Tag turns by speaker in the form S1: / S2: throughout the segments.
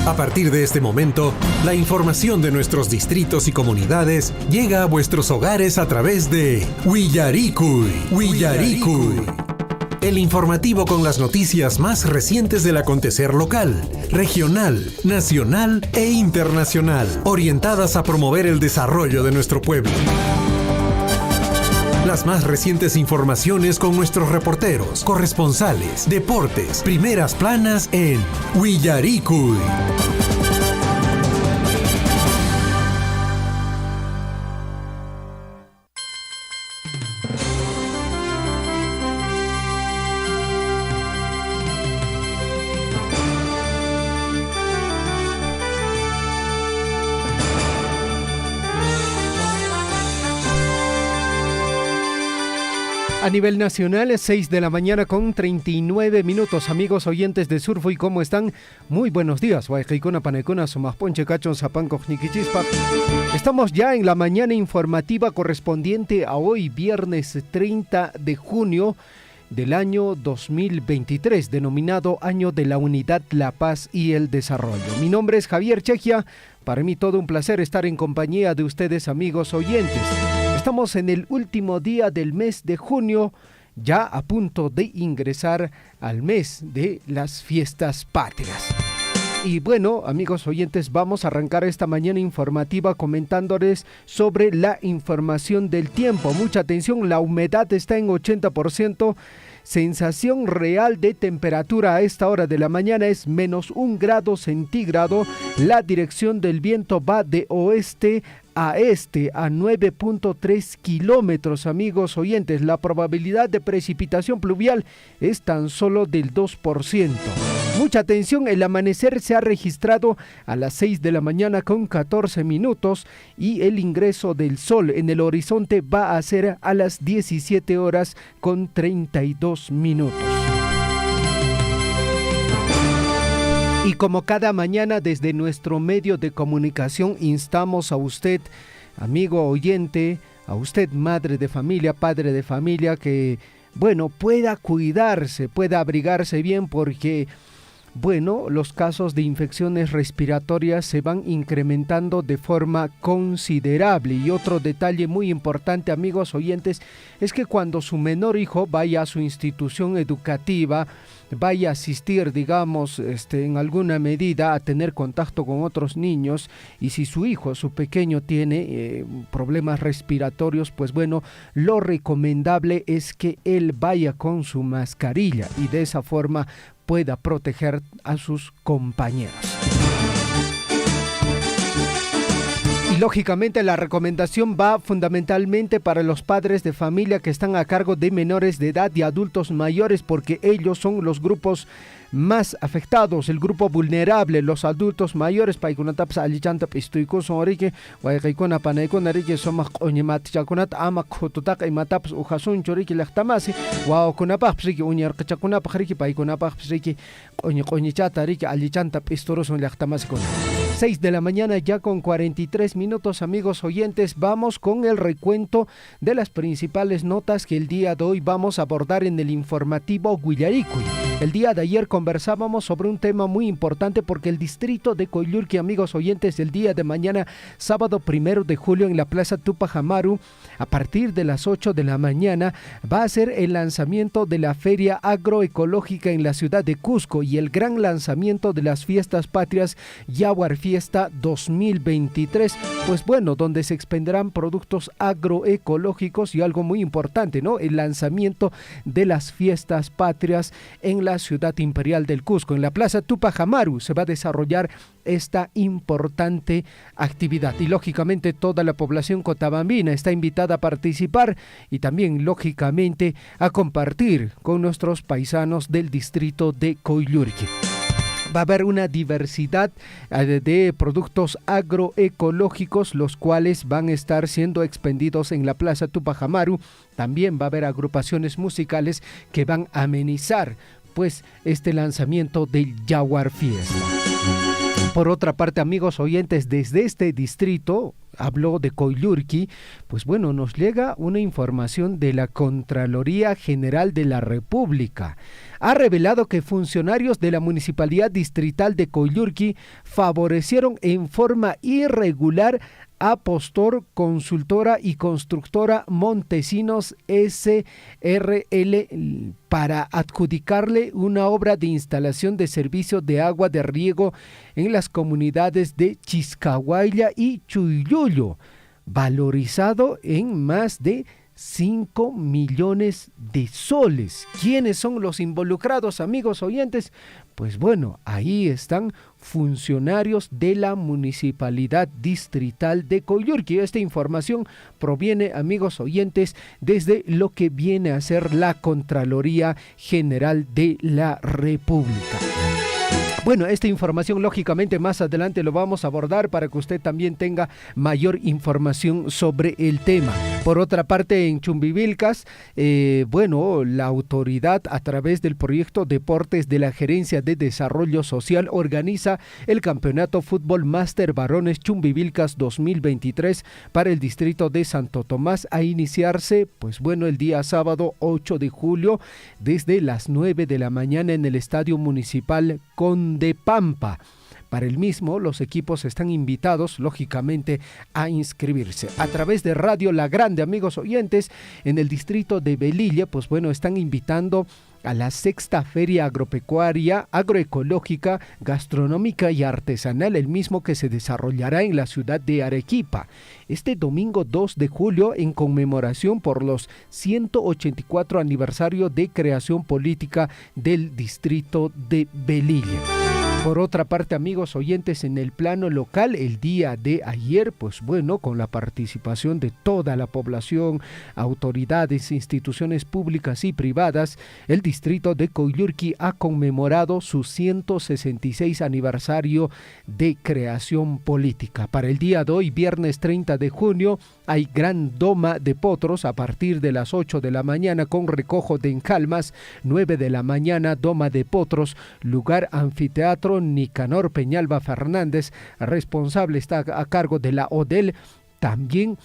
S1: A partir de este momento, la información de nuestros distritos y comunidades llega a vuestros hogares a través de Willaricui. El informativo con las noticias más recientes del acontecer local, regional, nacional e internacional, orientadas a promover el desarrollo de nuestro pueblo. Las más recientes informaciones con nuestros reporteros, corresponsales, deportes, primeras planas en Willaricui.
S2: A nivel nacional es 6 de la mañana con 39 minutos. Amigos oyentes de Surfo, ¿y cómo están? Muy buenos días. Estamos ya en la mañana informativa correspondiente a hoy, viernes 30 de junio del año 2023, denominado Año de la Unidad, la Paz y el Desarrollo. Mi nombre es Javier Chejia. Para mí todo un placer estar en compañía de ustedes, amigos oyentes. Estamos en el último día del mes de junio, ya a punto de ingresar al mes de las fiestas patrias. Y bueno, amigos oyentes, vamos a arrancar esta mañana informativa comentándoles sobre la información del tiempo. Mucha atención, la humedad está en 80%. Sensación real de temperatura a esta hora de la mañana es -1 grado centígrado. La dirección del viento va de oeste a este a 9.3 kilómetros, amigos oyentes. La probabilidad de precipitación pluvial es tan solo del 2%. Mucha atención, el amanecer se ha registrado a las 6 de la mañana con 14 minutos y el ingreso del sol en el horizonte va a ser a las 17 horas con 32 minutos. Y como cada mañana desde nuestro medio de comunicación instamos a usted, amigo oyente, a usted madre de familia, padre de familia, que pueda cuidarse, pueda abrigarse bien porque los casos de infecciones respiratorias se van incrementando de forma considerable. Y otro detalle muy importante, amigos oyentes, es que cuando su menor hijo vaya a su institución educativa, vaya a asistir, digamos, en alguna medida a tener contacto con otros niños, y si su hijo, su pequeño, tiene problemas respiratorios, lo recomendable es que él vaya con su mascarilla y de esa forma pueda proteger a sus compañeros. Y lógicamente la recomendación va fundamentalmente para los padres de familia que están a cargo de menores de edad y adultos mayores, porque ellos son los grupos más afectados, el grupo vulnerable, los adultos mayores. Paikunataps alichantap istuykos orike wayqaykuna panaykuna riki somaq q'uñimatichakunata ama khututaqa imatapas uhasunchu riki llaqtamasi wawkunapaqpis riki uñarqachakunapaq riki paykunapaqpis riki q'uñichata riki alichantap isturusun llaqtamasikuna. 6 de la mañana ya con 43 minutos, amigos oyentes. Vamos con el recuento de las principales notas que el día de hoy vamos a abordar en el informativo Willaricui. El día de ayer conversábamos sobre un tema muy importante porque el distrito de Coyllurqui, amigos oyentes, el día de mañana, sábado 1 de julio, en la Plaza Tupac Amaru, a partir de las 8 de la mañana, va a ser el lanzamiento de la Feria Agroecológica en la ciudad de Cusco y el gran lanzamiento de las fiestas patrias Yaguar Fiesta 2023, donde se expenderán productos agroecológicos y algo muy importante, ¿no? El lanzamiento de las fiestas patrias en la ciudad imperial del Cusco. En la Plaza Tupac Amaru se va a desarrollar esta importante actividad y lógicamente toda la población cotabambina está invitada a participar y también lógicamente a compartir con nuestros paisanos del distrito de Coyllurqui. Va a haber una diversidad de productos agroecológicos, los cuales van a estar siendo expendidos en la Plaza Tupac Amaru. También va a haber agrupaciones musicales que van a amenizar este lanzamiento del Yaguar Fiesta. Por otra parte, amigos oyentes, desde este distrito, habló de Coyllurqui, pues bueno, nos llega una información de la Contraloría General de la República. Ha revelado que funcionarios de la Municipalidad Distrital de Coyllurqui favorecieron en forma irregular a Postor, Consultora y Constructora Montesinos SRL para adjudicarle una obra de instalación de servicio de agua de riego en las comunidades de Chiscahuayla y Chuyuyo, valorizado en más de 5 millones de soles. ¿Quiénes son los involucrados, amigos oyentes? Pues bueno, ahí están funcionarios de la Municipalidad Distrital de Coyllurqui. Esta información proviene, amigos oyentes, desde lo que viene a ser la Contraloría General de la República. Bueno, esta información lógicamente más adelante lo vamos a abordar para que usted también tenga mayor información sobre el tema. Por otra parte, en Chumbivilcas, la autoridad a través del proyecto Deportes de la Gerencia de Desarrollo Social organiza el Campeonato Fútbol Máster Varones Chumbivilcas 2023 para el distrito de Santo Tomás, a iniciarse, el día sábado 8 de julio desde las 9 de la mañana en el Estadio Municipal Conde Pampa. Para el mismo, los equipos están invitados, lógicamente, a inscribirse. A través de Radio La Grande, amigos oyentes, en el distrito de Velilla, están invitando a la 6ª Feria Agropecuaria, Agroecológica, Gastronómica y Artesanal, el mismo que se desarrollará en la ciudad de Arequipa. Este domingo 2 de julio, en conmemoración por los 184 aniversario de creación política del distrito de Velilla. Por otra parte, amigos oyentes, en el plano local, el día de ayer, con la participación de toda la población, autoridades, instituciones públicas y privadas, el distrito de Coyllurqui ha conmemorado su 166 aniversario de creación política. Para el día de hoy, viernes 30 de junio, hay gran doma de potros a partir de las 8 de la mañana con recojo de encalmas, 9 de la mañana, doma de potros, lugar anfiteatro Nicanor Peñalba Fernández, responsable está a cargo de la ODEL, también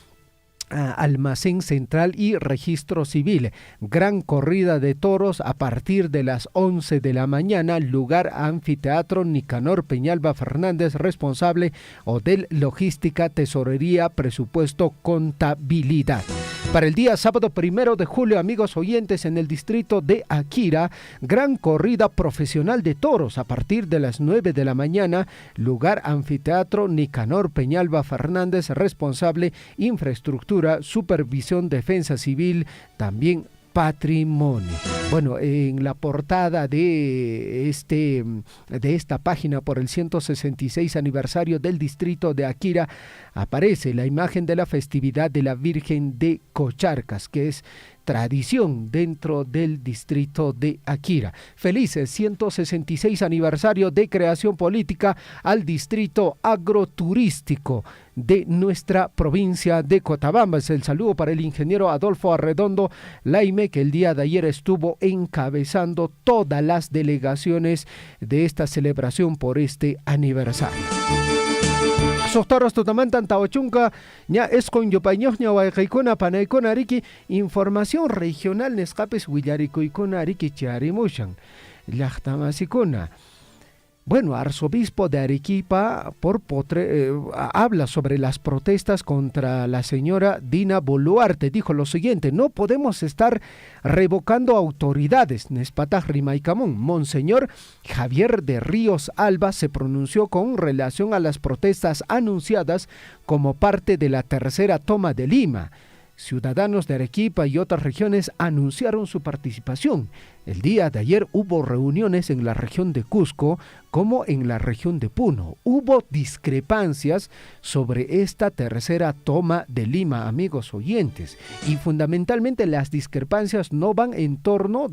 S2: Almacén Central y Registro Civil. Gran corrida de toros a partir de las 11 de la mañana, lugar anfiteatro Nicanor Peñalba Fernández, responsable ODEL Logística, Tesorería, Presupuesto, Contabilidad. Para el día sábado 1 de julio, amigos oyentes, en el distrito de Akira, gran corrida profesional de toros a partir de las 9 de la mañana, lugar anfiteatro Nicanor Peñalba Fernández, responsable Infraestructura, Supervisión, Defensa Civil, también Patrimonio. En la portada de esta página por el 166 aniversario del distrito de Akira aparece la imagen de la festividad de la Virgen de Cocharcas, que es tradición dentro del distrito de Akira. Felices 166 aniversario de creación política al distrito agroturístico de nuestra provincia de Cochabamba. Es el saludo para el ingeniero Adolfo Arredondo Laime, que el día de ayer estuvo encabezando todas las delegaciones de esta celebración por este aniversario. Sotoros tutamantan taochunca ña escon yopañoña wayqaykuna panaykuna ariki información regional nesqapis willarikuykuna ariki charimushan llaqtamasikuna. Arzobispo de Arequipa habla sobre las protestas contra la señora Dina Boluarte. Dijo lo siguiente: no podemos estar revocando autoridades. Nespataj Rimaycamón. Monseñor Javier de Ríos Alba se pronunció con relación a las protestas anunciadas como parte de la tercera toma de Lima. Ciudadanos de Arequipa y otras regiones anunciaron su participación. El día de ayer hubo reuniones en la región de Cusco como en la región de Puno. Hubo discrepancias sobre esta tercera toma de Lima, amigos oyentes. Y fundamentalmente las discrepancias no van en torno,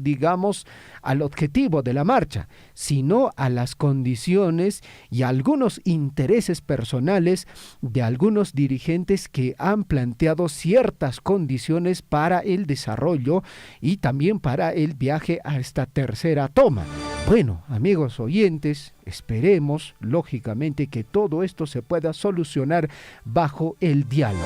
S2: al objetivo de la marcha, sino a las condiciones y algunos intereses personales de algunos dirigentes que han planteado ciertas condiciones para el desarrollo y también para el viaje frente a esta tercera toma. Bueno, amigos oyentes, esperemos, lógicamente, que todo esto se pueda solucionar bajo el diálogo.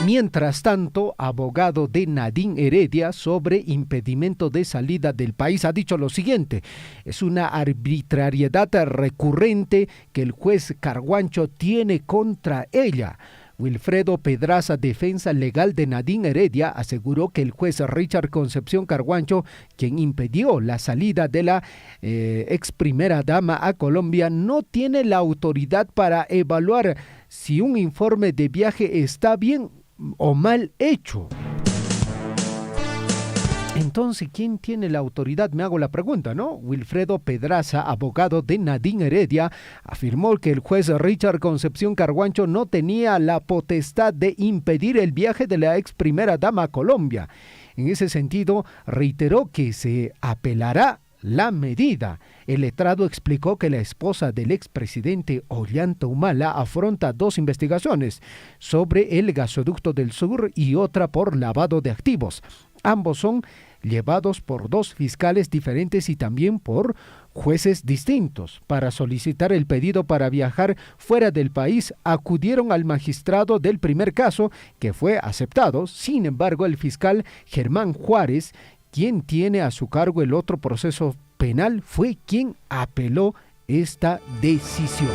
S2: Mientras tanto, abogado de Nadine Heredia sobre impedimento de salida del país ha dicho lo siguiente: es una arbitrariedad recurrente que el juez Carguancho tiene contra ella. Wilfredo Pedraza, defensa legal de Nadine Heredia, aseguró que el juez Richard Concepción Carguancho, quien impidió la salida de la ex primera dama a Colombia, no tiene la autoridad para evaluar si un informe de viaje está bien o mal hecho. Entonces, ¿quién tiene la autoridad? Me hago la pregunta, ¿no? Wilfredo Pedraza, abogado de Nadine Heredia, afirmó que el juez Richard Concepción Carguancho no tenía la potestad de impedir el viaje de la ex primera dama a Colombia. En ese sentido, reiteró que se apelará la medida. El letrado explicó que la esposa del expresidente Ollanta Humala afronta 2 investigaciones sobre el gasoducto del sur y otra por lavado de activos. Ambos son llevados por 2 fiscales diferentes y también por jueces distintos. Para solicitar el pedido para viajar fuera del país, acudieron al magistrado del primer caso, que fue aceptado. Sin embargo, el fiscal Germán Juárez, quien tiene a su cargo el otro proceso penal, fue quien apeló esta decisión.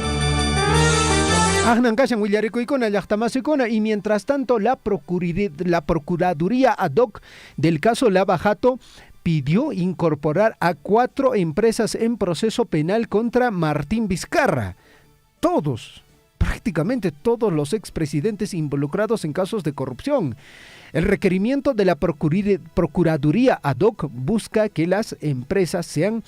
S2: Y mientras tanto, la Procuraduría ad hoc del caso Lava Jato pidió incorporar a 4 empresas en proceso penal contra Martín Vizcarra. Prácticamente todos los expresidentes involucrados en casos de corrupción. El requerimiento de la Procuraduría ad hoc busca que las empresas sean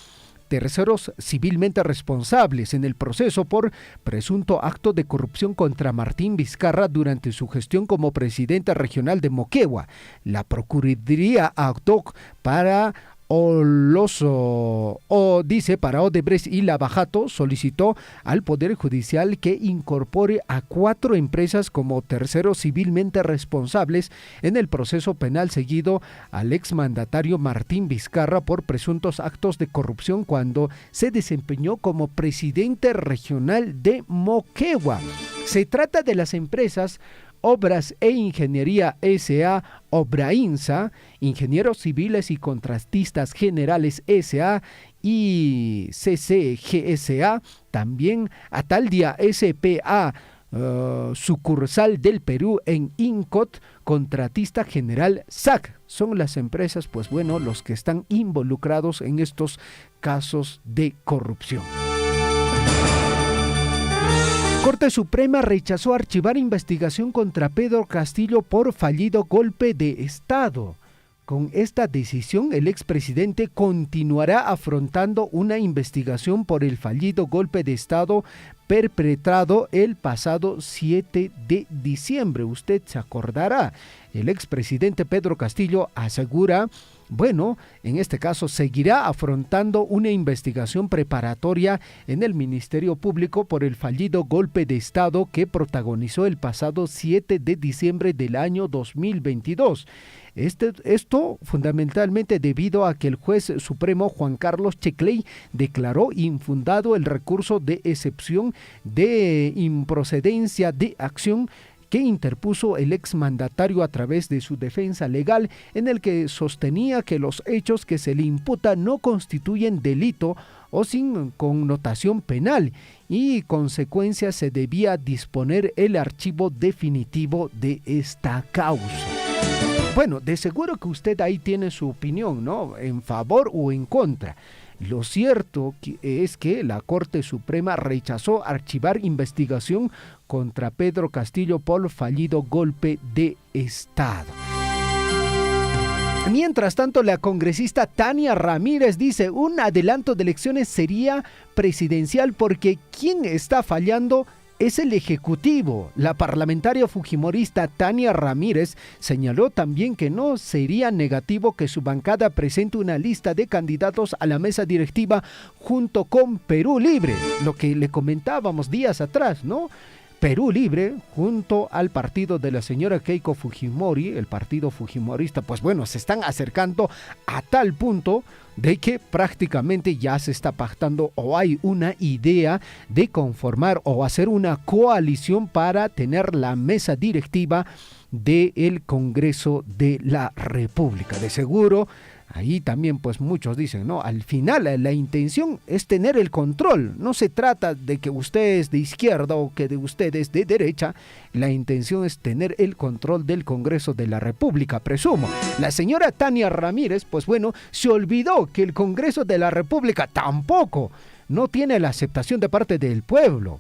S2: terceros civilmente responsables en el proceso por presunto acto de corrupción contra Martín Vizcarra durante su gestión como presidente regional de Moquegua. La Procuraduría ad hoc para para Odebrecht y Lava Jato solicitó al Poder Judicial que incorpore a 4 empresas como terceros civilmente responsables en el proceso penal seguido al exmandatario Martín Vizcarra por presuntos actos de corrupción cuando se desempeñó como presidente regional de Moquegua. Se trata de las empresas Obras e Ingeniería S.A., Obrainsa, Ingenieros Civiles y Contratistas Generales S.A. y CCGSA, también Ataldia S.P.A., sucursal del Perú en Incot, Contratista General SAC. Son las empresas, los que están involucrados en estos casos de corrupción. Corte Suprema rechazó archivar investigación contra Pedro Castillo por fallido golpe de Estado. Con esta decisión, el expresidente continuará afrontando una investigación por el fallido golpe de Estado perpetrado el pasado 7 de diciembre. Usted se acordará, el expresidente Pedro Castillo asegura, en este caso seguirá afrontando una investigación preparatoria en el Ministerio Público por el fallido golpe de Estado que protagonizó el pasado 7 de diciembre del año 2022. Esto fundamentalmente debido a que el juez supremo Juan Carlos Checley declaró infundado el recurso de excepción de improcedencia de acción que interpuso el exmandatario a través de su defensa legal, en el que sostenía que los hechos que se le imputan no constituyen delito o sin connotación penal y consecuencia se debía disponer el archivo definitivo de esta causa. De seguro que usted ahí tiene su opinión, ¿no? En favor o en contra. Lo cierto es que la Corte Suprema rechazó archivar investigación contra Pedro Castillo por fallido golpe de Estado. Mientras tanto, la congresista Tania Ramírez dice: un adelanto de elecciones sería presidencial porque quien está fallando es el Ejecutivo. La parlamentaria fujimorista Tania Ramírez señaló también que no sería negativo que su bancada presente una lista de candidatos a la mesa directiva junto con Perú Libre, lo que le comentábamos días atrás, ¿no? Perú Libre, junto al partido de la señora Keiko Fujimori, el partido fujimorista, pues bueno, se están acercando a tal punto de que prácticamente ya se está pactando o hay una idea de conformar o hacer una coalición para tener la mesa directiva del Congreso de la República. De seguro, ahí también pues muchos dicen, no, al final la intención es tener el control. No se trata de que usted es de izquierda o que de usted es de derecha. La intención es tener el control del Congreso de la República, presumo. La señora Tania Ramírez, pues bueno, se olvidó que el Congreso de la República tampoco no tiene la aceptación de parte del pueblo.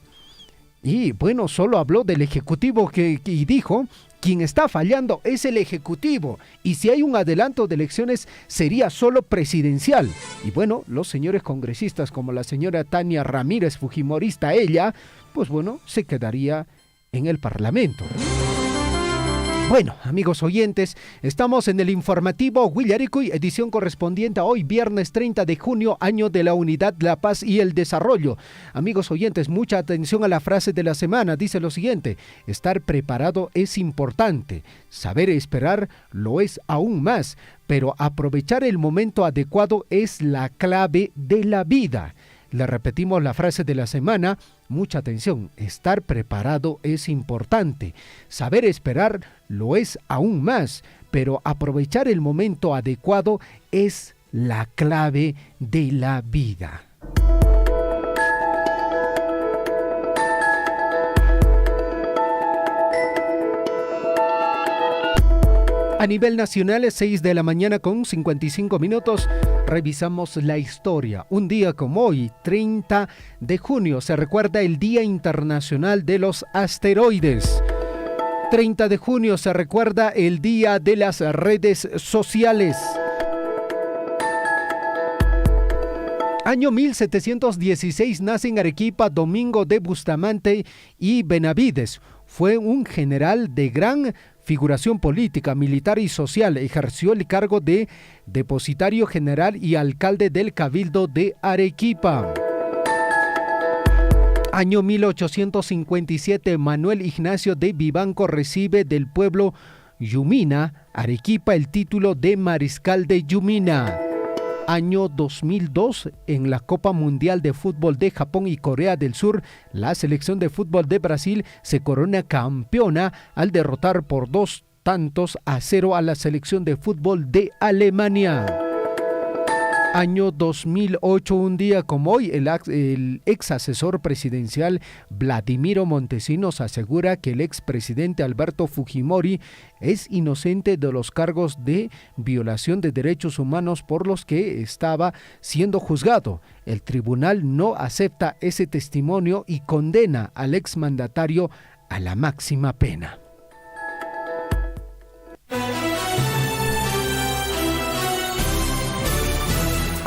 S2: Y bueno, solo habló del Ejecutivo y dijo, quien está fallando es el Ejecutivo, y si hay un adelanto de elecciones sería solo presidencial. Y bueno, los señores congresistas como la señora Tania Ramírez, fujimorista ella, pues bueno, se quedaría en el Parlamento. Bueno, amigos oyentes, estamos en el informativo Huillaricuy, edición correspondiente a hoy, viernes 30 de junio, año de la Unidad, la Paz y el Desarrollo. Amigos oyentes, mucha atención a la frase de la semana. Dice lo siguiente: estar preparado es importante, saber esperar lo es aún más, pero aprovechar el momento adecuado es la clave de la vida. Le repetimos la frase de la semana. Mucha atención, estar preparado es importante, saber esperar lo es aún más, pero aprovechar el momento adecuado es la clave de la vida. A nivel nacional es 6 de la mañana con 55 minutos. Revisamos la historia. Un día como hoy, 30 de junio, se recuerda el Día Internacional de los Asteroides. 30 de junio se recuerda el Día de las Redes Sociales. Año 1716 nace en Arequipa Domingo de Bustamante y Benavides. Fue un general de gran figuración política, militar y social. Ejerció el cargo de depositario general y alcalde del Cabildo de Arequipa. Año 1857, Manuel Ignacio de Vivanco recibe del pueblo Yumina, Arequipa, el título de mariscal de Yumina. Año 2002, en la Copa Mundial de Fútbol de Japón y Corea del Sur, la selección de fútbol de Brasil se corona campeona al derrotar por 2-0 a la selección de fútbol de Alemania. Año 2008, un día como hoy, el ex asesor presidencial Vladimiro Montesinos asegura que el expresidente Alberto Fujimori es inocente de los cargos de violación de derechos humanos por los que estaba siendo juzgado. El tribunal no acepta ese testimonio y condena al exmandatario a la máxima pena.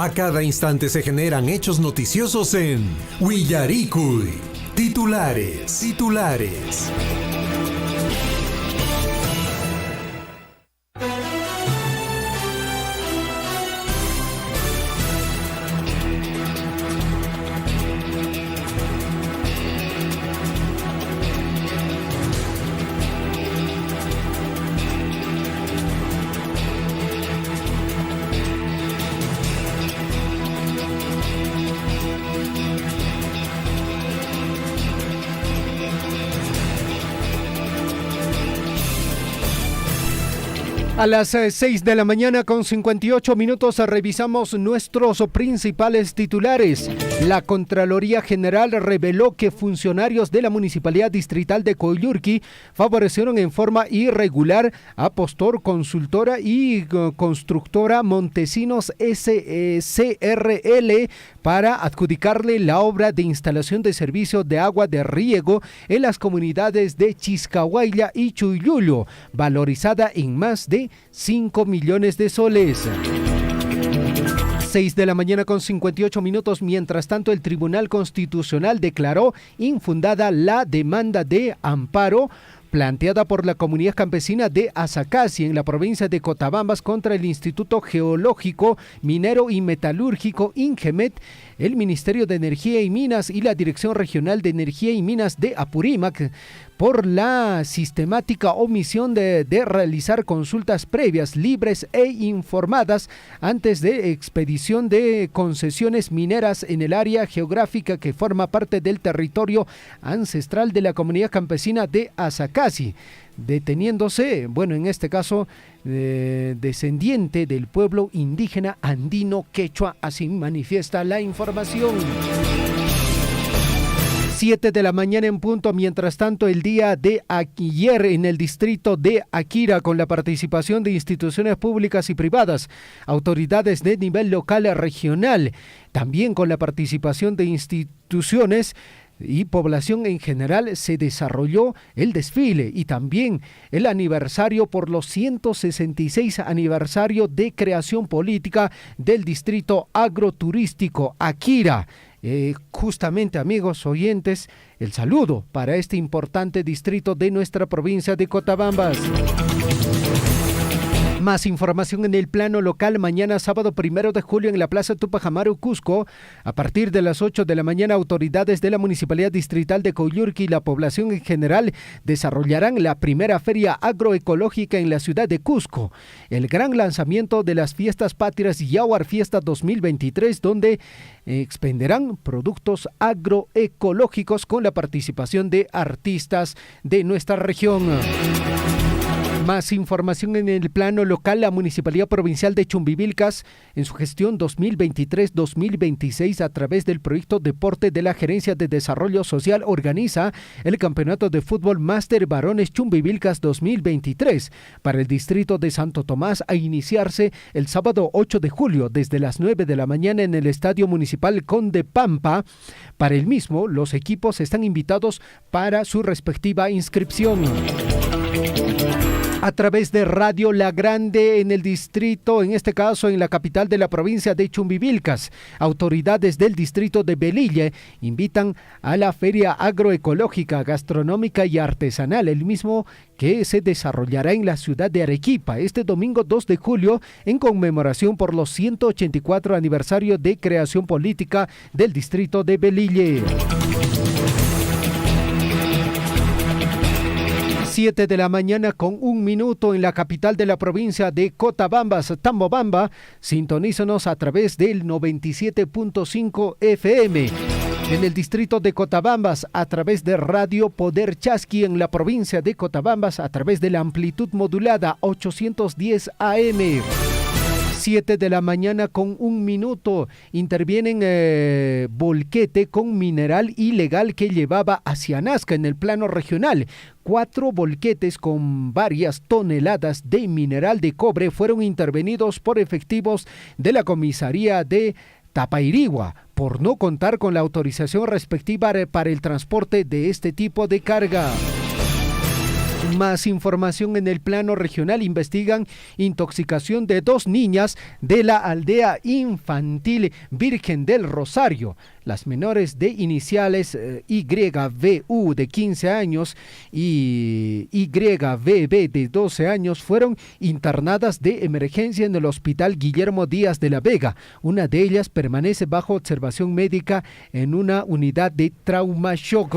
S1: A cada instante se generan hechos noticiosos en Huillaricuy. Titulares.
S2: A las 6 de la mañana con 58 minutos revisamos nuestros principales titulares. La Contraloría General reveló que funcionarios de la Municipalidad Distrital de Coyurqui favorecieron en forma irregular a Postor Consultora y Constructora Montesinos SCRL para adjudicarle la obra de instalación de servicio de agua de riego en las comunidades de Chiscahuayla y Chuyulo, valorizada en más de 5 millones de soles. 6 de la mañana con 58 minutos. Mientras tanto, el Tribunal Constitucional declaró infundada la demanda de amparo planteada por la comunidad campesina de Azacasi en la provincia de Cotabambas contra el Instituto Geológico, Minero y Metalúrgico Ingemet el Ministerio de Energía y Minas y la Dirección Regional de Energía y Minas de Apurímac por la sistemática omisión de realizar consultas previas, libres e informadas antes de expedición de concesiones mineras en el área geográfica que forma parte del territorio ancestral de la comunidad campesina de Azacasi, deteniéndose, en este caso, descendiente del pueblo indígena andino quechua, así manifiesta la información. 7 de la mañana en punto. Mientras tanto, el día de ayer en el distrito de Akira, con la participación de instituciones públicas y privadas, autoridades de nivel local y regional, también con la participación de instituciones y población en general, se desarrolló el desfile y también el aniversario por los 166 aniversario de creación política del distrito agroturístico Akira. Justamente, amigos oyentes, el saludo para este importante distrito de nuestra provincia de Cotabambas. Más información en el plano local. Mañana sábado 1 de julio en la Plaza Tupac Amaru, Cusco, a partir de las 8 de la mañana, autoridades de la Municipalidad Distrital de Coyurqui y la población en general desarrollarán la primera feria agroecológica en la ciudad de Cusco. El gran lanzamiento de las fiestas patrias Yaguar Fiesta 2023, donde expenderán productos agroecológicos con la participación de artistas de nuestra región. Más información en el plano local. La Municipalidad Provincial de Chumbivilcas, en su gestión 2023-2026, a través del proyecto Deporte de la Gerencia de Desarrollo Social, organiza el Campeonato de Fútbol Máster Varones Chumbivilcas 2023 para el distrito de Santo Tomás, a iniciarse el sábado 8 de julio desde las 9 de la mañana en el Estadio Municipal Conde Pampa. Para el mismo, los equipos están invitados para su respectiva inscripción. A través de Radio La Grande en el distrito, en este caso en la capital de la provincia de Chumbivilcas, autoridades del distrito de Belille invitan a la Feria Agroecológica, Gastronómica y Artesanal, el mismo que se desarrollará en la ciudad de Arequipa este domingo 2 de julio en conmemoración por los 184 aniversario de creación política del distrito de Belille. 7 de la mañana con 1 minuto en la capital de la provincia de Cotabambas, Tambobamba. Sintonízanos a través del 97.5 FM. En el distrito de Cotabambas, a través de Radio Poder Chasqui, en la provincia de Cotabambas, a través de la amplitud modulada 810 AM. 7 de la mañana con 1 minuto. Intervienen volquete con mineral ilegal que llevaba hacia Nazca en el plano regional. 4 volquetes con varias toneladas de mineral de cobre fueron intervenidos por efectivos de la comisaría de Tapairigua por no contar con la autorización respectiva para el transporte de este tipo de carga. Más información en el plano regional. Investigan intoxicación de 2 niñas de la aldea infantil Virgen del Rosario. Las menores de iniciales YVU de 15 años y YBB de 12 años fueron internadas de emergencia en el Hospital Guillermo Díaz de la Vega. Una de ellas permanece bajo observación médica en una unidad de trauma shock.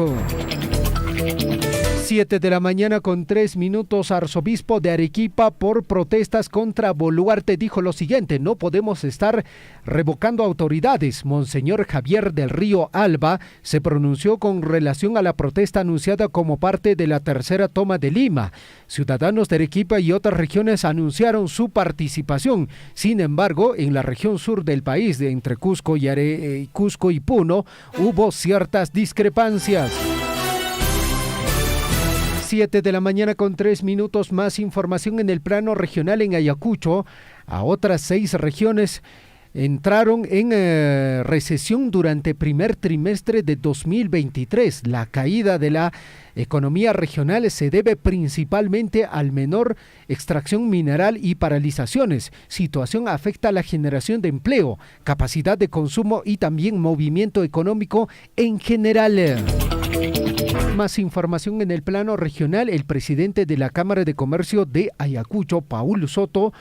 S2: 7 de la mañana con 3 minutos. Arzobispo de Arequipa, por protestas contra Boluarte, dijo lo siguiente: no podemos estar revocando autoridades. Monseñor Javier del Río Alba se pronunció con relación a la protesta anunciada como parte de la tercera toma de Lima. Ciudadanos de Arequipa y otras regiones anunciaron su participación. Sin embargo, en la región sur del país, entre Cusco y Puno, hubo ciertas discrepancias. 7 de la mañana con 3 minutos. Más información en el plano regional. En Ayacucho, a otras 6 regiones entraron en recesión durante primer trimestre de 2023. La caída de la economía regional se debe principalmente al menor extracción mineral y paralizaciones. Situación afecta la generación de empleo, capacidad de consumo y también movimiento económico en general. Más información en el plano regional. El presidente de la Cámara de Comercio de Ayacucho, Paul Soto,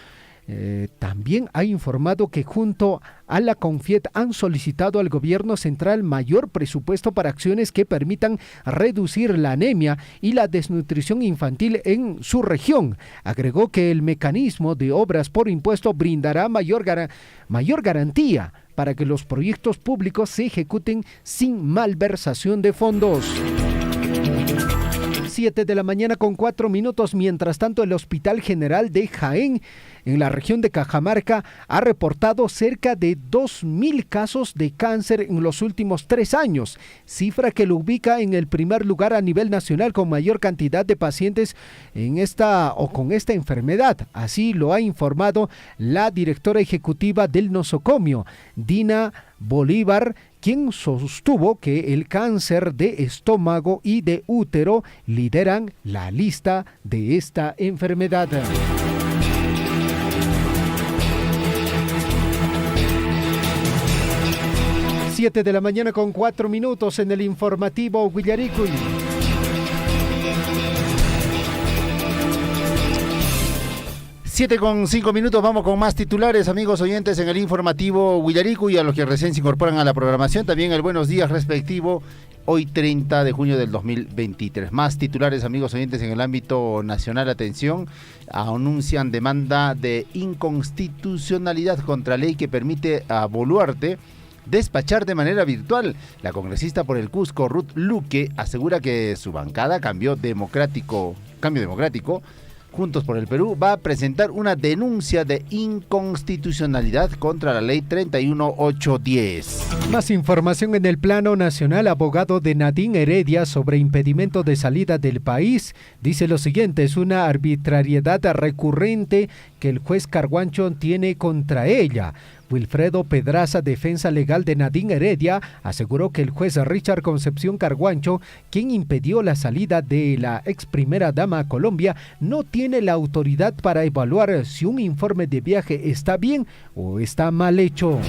S2: también ha informado que junto a la CONFIET han solicitado al gobierno central mayor presupuesto para acciones que permitan reducir la anemia y la desnutrición infantil en su región. Agregó que el mecanismo de obras por impuesto brindará mayor garantía para que los proyectos públicos se ejecuten sin malversación de fondos. 7:04 a.m. Mientras tanto, el Hospital General de Jaén, en la región de Cajamarca, ha reportado cerca de 2.000 casos de cáncer en los últimos 3 años, cifra que lo ubica en el primer lugar a nivel nacional con mayor cantidad de pacientes con esta enfermedad. Así lo ha informado la directora ejecutiva del nosocomio, Dina Bolívar, quien sostuvo que el cáncer de estómago y de útero lideran la lista de esta enfermedad. 7:04 a.m. en el informativo Huillaricuy.
S3: 7:05, vamos con más titulares, amigos oyentes, en el informativo Huillaricuy, y a los que recién se incorporan a la programación, también el buenos días respectivo, hoy 30 de junio del 2023. Más titulares, amigos oyentes, en el ámbito nacional. Atención, anuncian demanda de inconstitucionalidad contra ley que permite a Boluarte despachar de manera virtual. La congresista por el Cusco, Ruth Luque, asegura que su bancada Cambio Democrático, Juntos por el Perú, va a presentar una denuncia de inconstitucionalidad contra la ley 31810.
S2: Más información en el plano nacional. Abogado de Nadine Heredia sobre impedimento de salida del país dice lo siguiente: es una arbitrariedad recurrente que el juez Carguancho tiene contra ella. Wilfredo Pedraza, defensa legal de Nadine Heredia, aseguró que el juez Richard Concepción Carguancho, quien impidió la salida de la ex primera dama a Colombia, no tiene la autoridad para evaluar si un informe de viaje está bien o está mal hecho.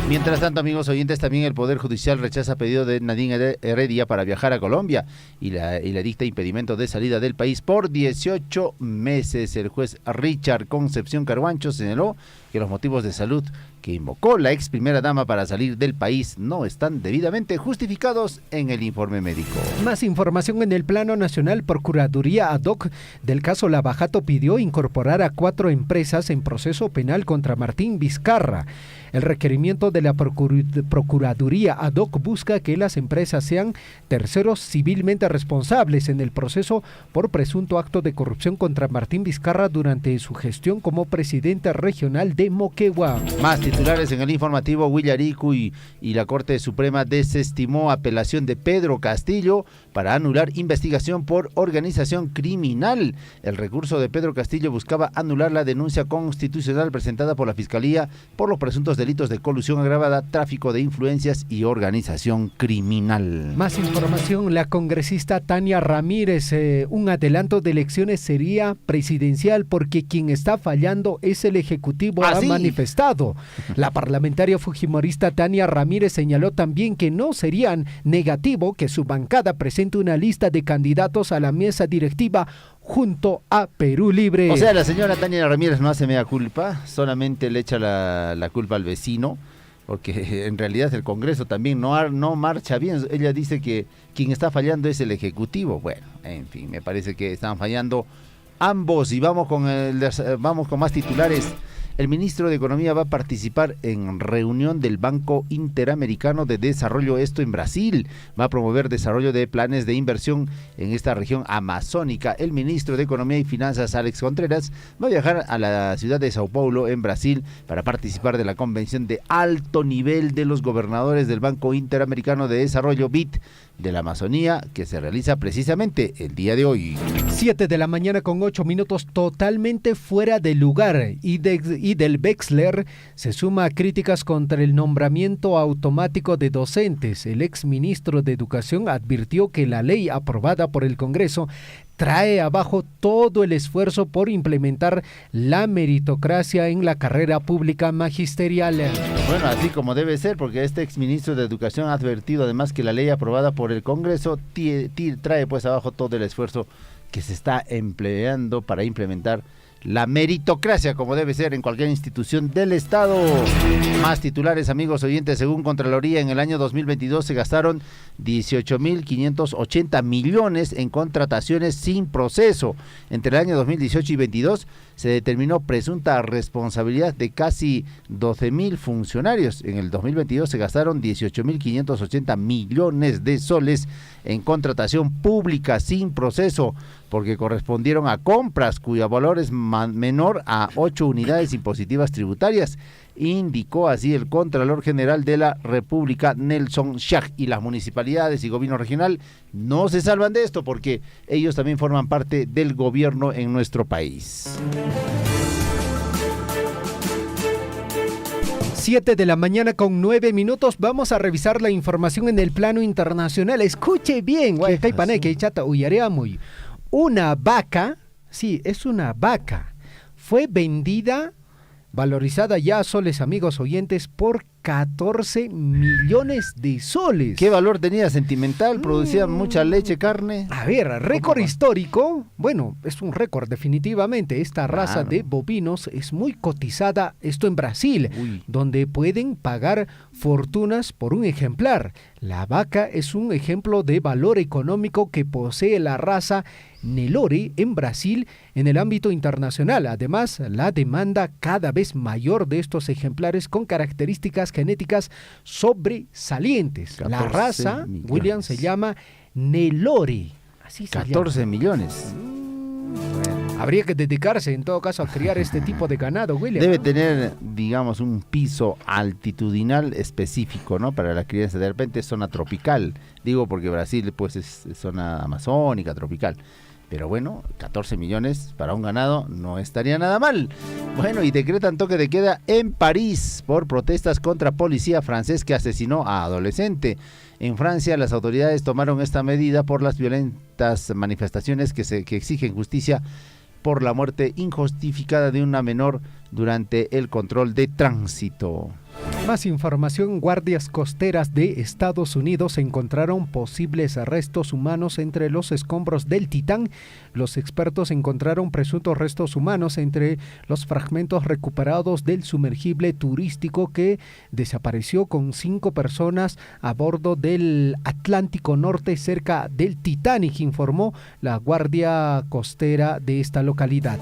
S3: Mientras tanto, amigos oyentes, también el Poder Judicial rechaza pedido de Nadine Heredia para viajar a Colombia y le dicta impedimento de salida del país por 18 meses. El juez Richard Concepción Carguancho señaló que los motivos de salud que invocó la ex primera dama para salir del país no están debidamente justificados en el informe médico.
S2: Más información en el plano nacional. Procuraduría ad hoc del caso Lavajato pidió incorporar a 4 empresas en proceso penal contra Martín Vizcarra. El requerimiento de la Procuraduría ad hoc busca que las empresas sean terceros civilmente responsables en el proceso por presunto acto de corrupción contra Martín Vizcarra durante su gestión como presidente regional de Moquegua.
S3: Más titulares en el informativo Huillaricuy, y la Corte Suprema desestimó apelación de Pedro Castillo para anular investigación por organización criminal. El recurso de Pedro Castillo buscaba anular la denuncia constitucional presentada por la Fiscalía por los presuntos delitos de colusión agravada, tráfico de influencias y organización criminal.
S2: Más información. La congresista Tania Ramírez, un adelanto de elecciones sería presidencial porque quien está fallando es el Ejecutivo, ha manifestado. La parlamentaria fujimorista Tania Ramírez señaló también que no sería negativo que su bancada presente una lista de candidatos a la mesa directiva junto a Perú Libre.
S3: O sea, la señora Tania Ramírez no hace mea culpa, solamente le echa la culpa al vecino, porque en realidad el Congreso también no marcha bien. Ella dice que quien está fallando es el Ejecutivo. Bueno, en fin, me parece que están fallando ambos. Y vamos con más titulares. El ministro de Economía va a participar en reunión del Banco Interamericano de Desarrollo, esto en Brasil. Va a promover desarrollo de planes de inversión en esta región amazónica. El ministro de Economía y Finanzas, Alex Contreras, va a viajar a la ciudad de Sao Paulo, en Brasil, para participar de la convención de alto nivel de los gobernadores del Banco Interamericano de Desarrollo, BID, de la Amazonía, que se realiza precisamente el día de hoy.
S2: 7:08 a.m, totalmente fuera de lugar, y del Wexler se suma a críticas contra el nombramiento automático de docentes. El exministro de Educación advirtió que la ley aprobada por el Congreso trae abajo todo el esfuerzo por implementar la meritocracia en la carrera pública magisterial.
S3: Bueno, así como debe ser, porque este exministro de Educación ha advertido además que la ley aprobada por el Congreso trae pues abajo todo el esfuerzo que se está empleando para implementar la meritocracia, como debe ser en cualquier institución del Estado. Más titulares, amigos oyentes. Según Contraloría, en el año 2022 se gastaron 18.580 millones en contrataciones sin proceso. Entre el año 2018 y 2022 se determinó presunta responsabilidad de casi 12.000 funcionarios. En el 2022 se gastaron 18.580 millones de soles en contratación pública sin proceso, porque correspondieron a compras cuyo valor es menor a 8 unidades impositivas tributarias, indicó así el Contralor General de la República, Nelson Shach. Y las municipalidades y gobierno regional no se salvan de esto, porque ellos también forman parte del gobierno en nuestro país.
S2: 7 de la mañana con 9 minutos. Vamos a revisar la información en el plano internacional. Escuche bien. Una vaca, sí, es una vaca, fue vendida, valorizada ya, soles, amigos oyentes, por 14 millones de soles.
S3: ¿Qué valor tenía? ¿Sentimental? ¿Producía mucha leche, carne?
S2: A ver, récord histórico. Bueno, es un récord definitivamente. Esta raza de bovinos es muy cotizada, esto en Brasil, donde pueden pagar fortunas por un ejemplar. La vaca es un ejemplo de valor económico que posee la raza Nelore en Brasil en el ámbito internacional. Además, la demanda cada vez mayor de estos ejemplares con características genéticas sobresalientes. La raza, millones. William, se llama Nelore. Así se
S3: 14
S2: llama.
S3: Millones.
S2: Bueno, habría que dedicarse en todo caso a criar este tipo de ganado, William.
S3: Debe tener, digamos, un piso altitudinal específico, ¿no? Para la crianza. De repente es zona tropical. Digo porque Brasil pues es zona amazónica, tropical. Pero bueno, 14 millones para un ganado no estaría nada mal. Bueno, y decretan toque de queda en París por protestas contra policía francés que asesinó a adolescente. En Francia, las autoridades tomaron esta medida por las violentas manifestaciones que exigen justicia por la muerte injustificada de una menor durante el control de tránsito.
S2: Más información. Guardias costeras de Estados Unidos encontraron posibles restos humanos entre los escombros del Titán. Los expertos encontraron presuntos restos humanos entre los fragmentos recuperados del sumergible turístico que desapareció con 5 personas a bordo del Atlántico Norte cerca del Titanic, informó la Guardia Costera de esta localidad.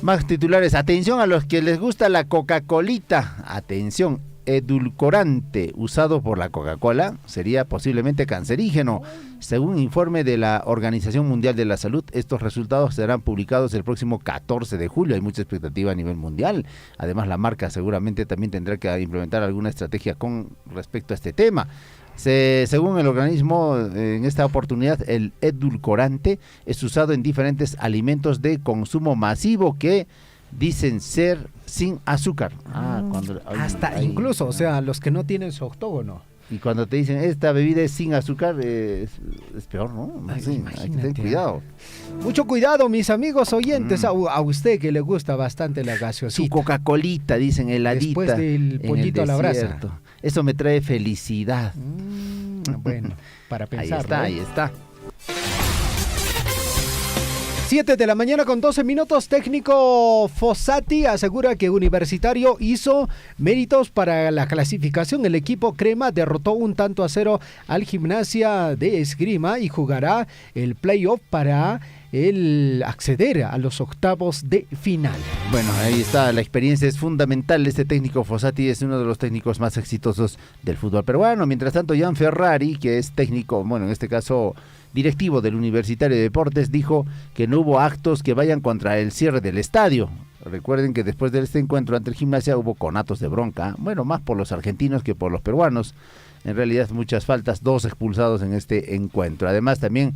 S3: Más titulares. Atención a los que les gusta la Coca-Colita. Atención, edulcorante usado por la Coca-Cola sería posiblemente cancerígeno. Según informe de la Organización Mundial de la Salud, estos resultados serán publicados el próximo 14 de julio. Hay mucha expectativa a nivel mundial. Además, la marca seguramente también tendrá que implementar alguna estrategia con respecto a este tema. Según el organismo, en esta oportunidad el edulcorante es usado en diferentes alimentos de consumo masivo que dicen ser sin azúcar.
S2: Incluso, o sea, los que no tienen su octógono.
S3: Y cuando te dicen esta bebida es sin azúcar, es peor, ¿no? Sí, hay que tener cuidado.
S2: Mucho cuidado, mis amigos oyentes, a usted que le gusta bastante la gaseosita.
S3: Su Coca-Colita, dicen, heladita.
S2: Después del pollito a la brasa.
S3: Eso me trae felicidad.
S2: Bueno, para pensar.
S3: Ahí está.
S2: 7 de la mañana con 12 minutos. Técnico Fossati asegura que Universitario hizo méritos para la clasificación. El equipo crema derrotó 1-0 al Gimnasia de Esgrima y jugará el playoff para el acceder a los octavos de final.
S3: Bueno, ahí está, la experiencia es fundamental. Este técnico Fossati es uno de los técnicos más exitosos del fútbol peruano. Mientras tanto, Jan Ferrari, que es técnico, bueno, en este caso directivo del Universitario de Deportes, dijo que no hubo actos que vayan contra el cierre del estadio. Recuerden que después de este encuentro ante el Gimnasia hubo conatos de bronca, bueno, más por los argentinos que por los peruanos. En realidad muchas faltas, 2 expulsados en este encuentro. Además también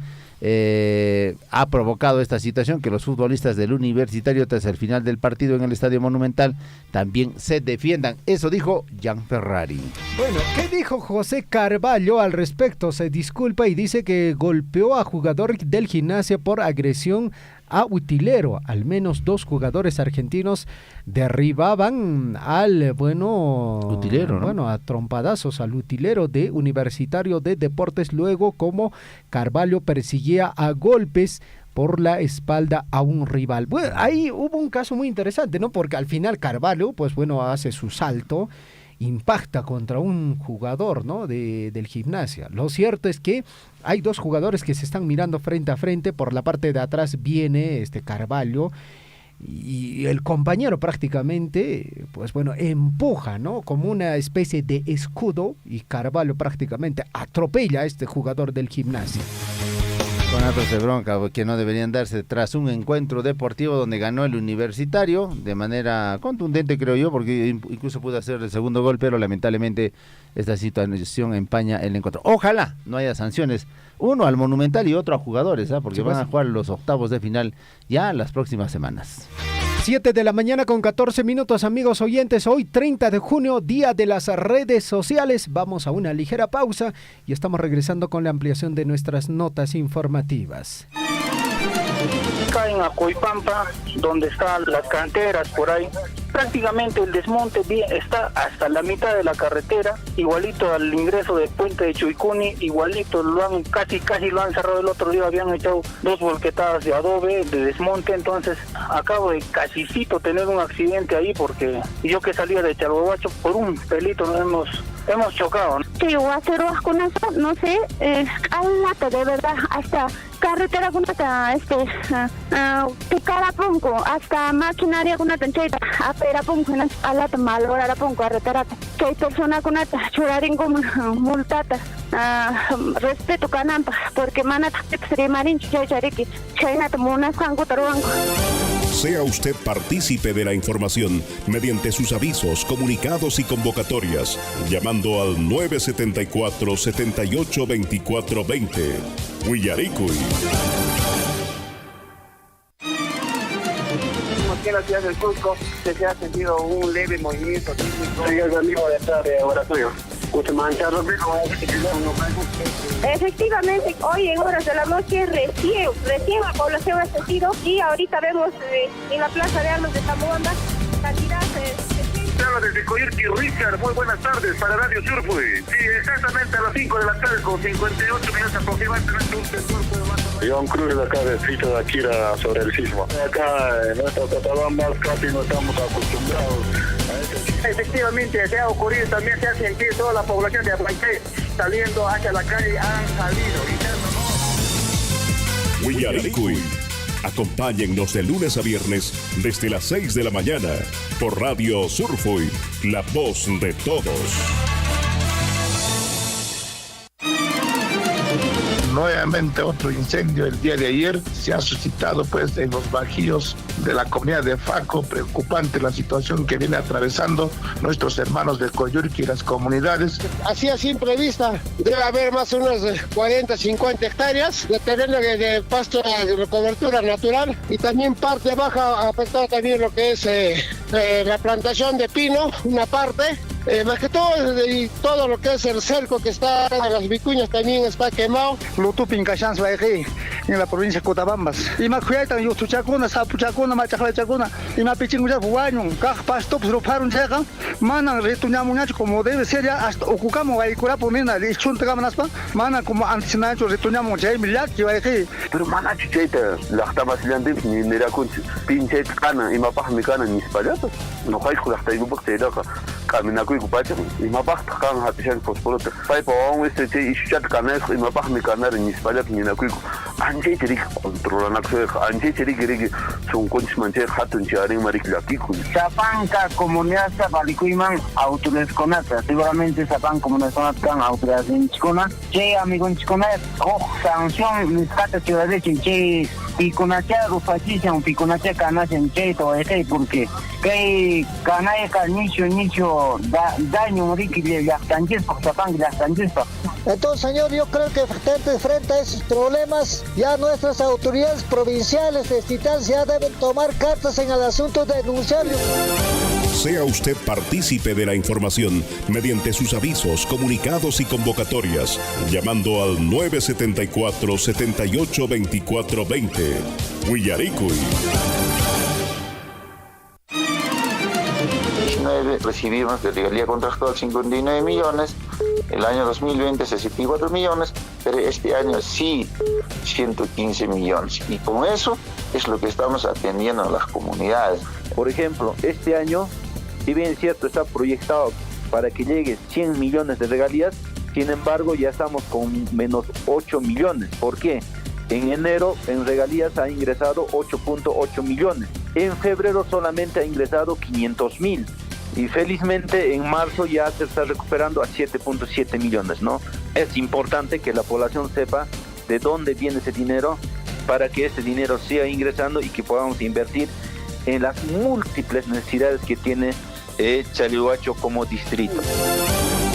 S3: ha provocado esta situación que los futbolistas del Universitario tras el final del partido en el Estadio Monumental también se defiendan. Eso dijo Jan Ferrari.
S2: Bueno, ¿qué dijo José Carvalho al respecto? Se disculpa y dice que golpeó a jugador del Gimnasia por agresión a Utilero. Al menos 2 jugadores argentinos derribaban al
S3: Utilero, ¿no?
S2: a trompadazos al Utilero de Universitario de Deportes, luego como Carvalho persiguía a golpes por la espalda a un rival. Bueno, ahí hubo un caso muy interesante, ¿no? Porque al final Carvalho, hace su salto, impacta contra un jugador, ¿no? del Gimnasia. Lo cierto es que hay 2 jugadores que se están mirando frente a frente. Por la parte de atrás viene Carvalho y el compañero prácticamente, empuja, ¿no? Como una especie de escudo, y Carvalho prácticamente atropella a este jugador del Gimnasia.
S3: Con actos de bronca que no deberían darse tras un encuentro deportivo donde ganó el Universitario de manera contundente, creo yo, porque incluso pudo hacer el segundo gol, pero lamentablemente esta situación empaña el encuentro. Ojalá no haya sanciones, uno al Monumental y otro a jugadores, porque van a jugar los octavos de final ya las próximas semanas.
S2: 7 de la mañana con 14 minutos, amigos oyentes. Hoy 30 de junio, día de las redes sociales. Vamos a una ligera pausa y estamos regresando con la ampliación de nuestras notas informativas.
S4: Acá en Acoipampa, donde están las canteras por ahí, prácticamente el desmonte está hasta la mitad de la carretera, igualito al ingreso del puente de Chuicuni, igualito casi lo han cerrado. El otro día habían echado 2 volquetadas de adobe de desmonte, entonces acabo de casicito tener un accidente ahí, porque yo que salía de Chalhuahuacho, por un pelito nos hemos chocado.
S5: Sí, voy a hacer con eso, no sé, alata de verdad, hasta carretera con Picarapunco, hasta maquinaria con tancheta, aperapunco, alata malorarapunco, carretera, que hay persona con churarín como multata, respeto canampa, porque manata marín chayariki, chaynata munas taruanco.
S6: Sea usted partícipe de la información mediante sus avisos, comunicados y convocatorias, llamando al 974-782420. Huillaricuy.
S4: Aquí en la ciudad del Cusco se ha sentido un leve movimiento sísmico. Sí, es el mismo de estar ahora tuyo.
S5: Efectivamente, hoy en horas de la noche recién la población ha sentido, y ahorita vemos en la plaza de armas de Tamuamba cantidad
S7: Desde Coyurqui, Richard, muy buenas tardes para Radio Surfui. Sí, exactamente a las 5 de la tarde, con 58 minutos aproximadamente, un sensor de
S8: John Cruz de acá de Fito de Akira sobre el sismo. Acá en nuestra Cotabamba casi no estamos acostumbrados a este.
S4: Efectivamente, se ha ocurrido, también se ha sentido toda la población de Abancay saliendo hacia la calle, han salido.
S6: Huillaricuy. Acompáñennos de lunes a viernes desde las 6 de la mañana por Radio Surfui, la voz de todos.
S9: Nuevamente otro incendio el día de ayer se ha suscitado en los bajíos de la comunidad de Faco. Preocupante la situación que viene atravesando nuestros hermanos de Coyurqui y las comunidades.
S10: Así a simple vista debe haber más o menos 40, 50 hectáreas de terreno de pasto de cobertura natural, y también parte baja afectada también lo que es la plantación de pino, una parte. Más que todo, y todo lo que es el cerco que está en las vicuñas también está quemado.
S4: Lutupin Cachans Baeji, en la provincia de Cotabambas. Y más cuidan, yo tuchacuna, sapuchacuna, machacuna, y más pichinguya, guaño, pasto, pues lo paran, checan, manan, retuñamuñacho, como debe ser ya, hasta ocucamos ahí, curapumina, y chuntacamanaspa, manan como antinacho, retuñamos, ya, milaki, Baeji.
S8: Pero manachi cheta, la tabasilante, ni miracun, pinche cana, y mapas mi cana, ni spalatas. No hay con la taibuca, te da, caminacu y cupacha, y mapas, can, hatishan, fosforote. Paipa, y chat canas, y mapas mi cana, ni spalatas, ni nacuico. Anche chirik, controlan acceso, anche chirik, son conchis mancher, hatun charing, mariklakiku.
S4: Zapanca, comunidad Zapalicuiman, autores conata, seguramente Zapan, comunidad conata, autores en Chicona, che, amigo en Chicona, sanción, mis catas ciudad de Chinche, piconacha, rufachicha, un piconacha, canas en Che, todo este, porque que canaya, nicho, daño, riqui, las tangespa, Zapan, las tangespa.
S10: Entonces, señor, yo creo que frente a esos problemas, ya nuestras autoridades provinciales de esta instancia deben tomar cartas en el asunto de denunciarlo.
S6: Sea usted partícipe de la información mediante sus avisos, comunicados y convocatorias, llamando al 974-782420. Huillaricuy.
S11: Recibimos de regalía contractual 59 millones, el año 2020 64 millones, pero este año sí 115 millones. Y con eso es lo que estamos atendiendo a las comunidades.
S12: Por ejemplo, este año, si bien es cierto, está proyectado para que llegue 100 millones de regalías, sin embargo ya estamos con menos 8 millones. ¿Por qué? En enero en regalías ha ingresado 8.8 millones. En febrero solamente ha ingresado 500.000. Y felizmente en marzo ya se está recuperando a 7.7 millones, ¿no? Es importante que la población sepa de dónde viene ese dinero para que ese dinero siga ingresando y que podamos invertir en las múltiples necesidades que tiene Chalhuacho como distrito.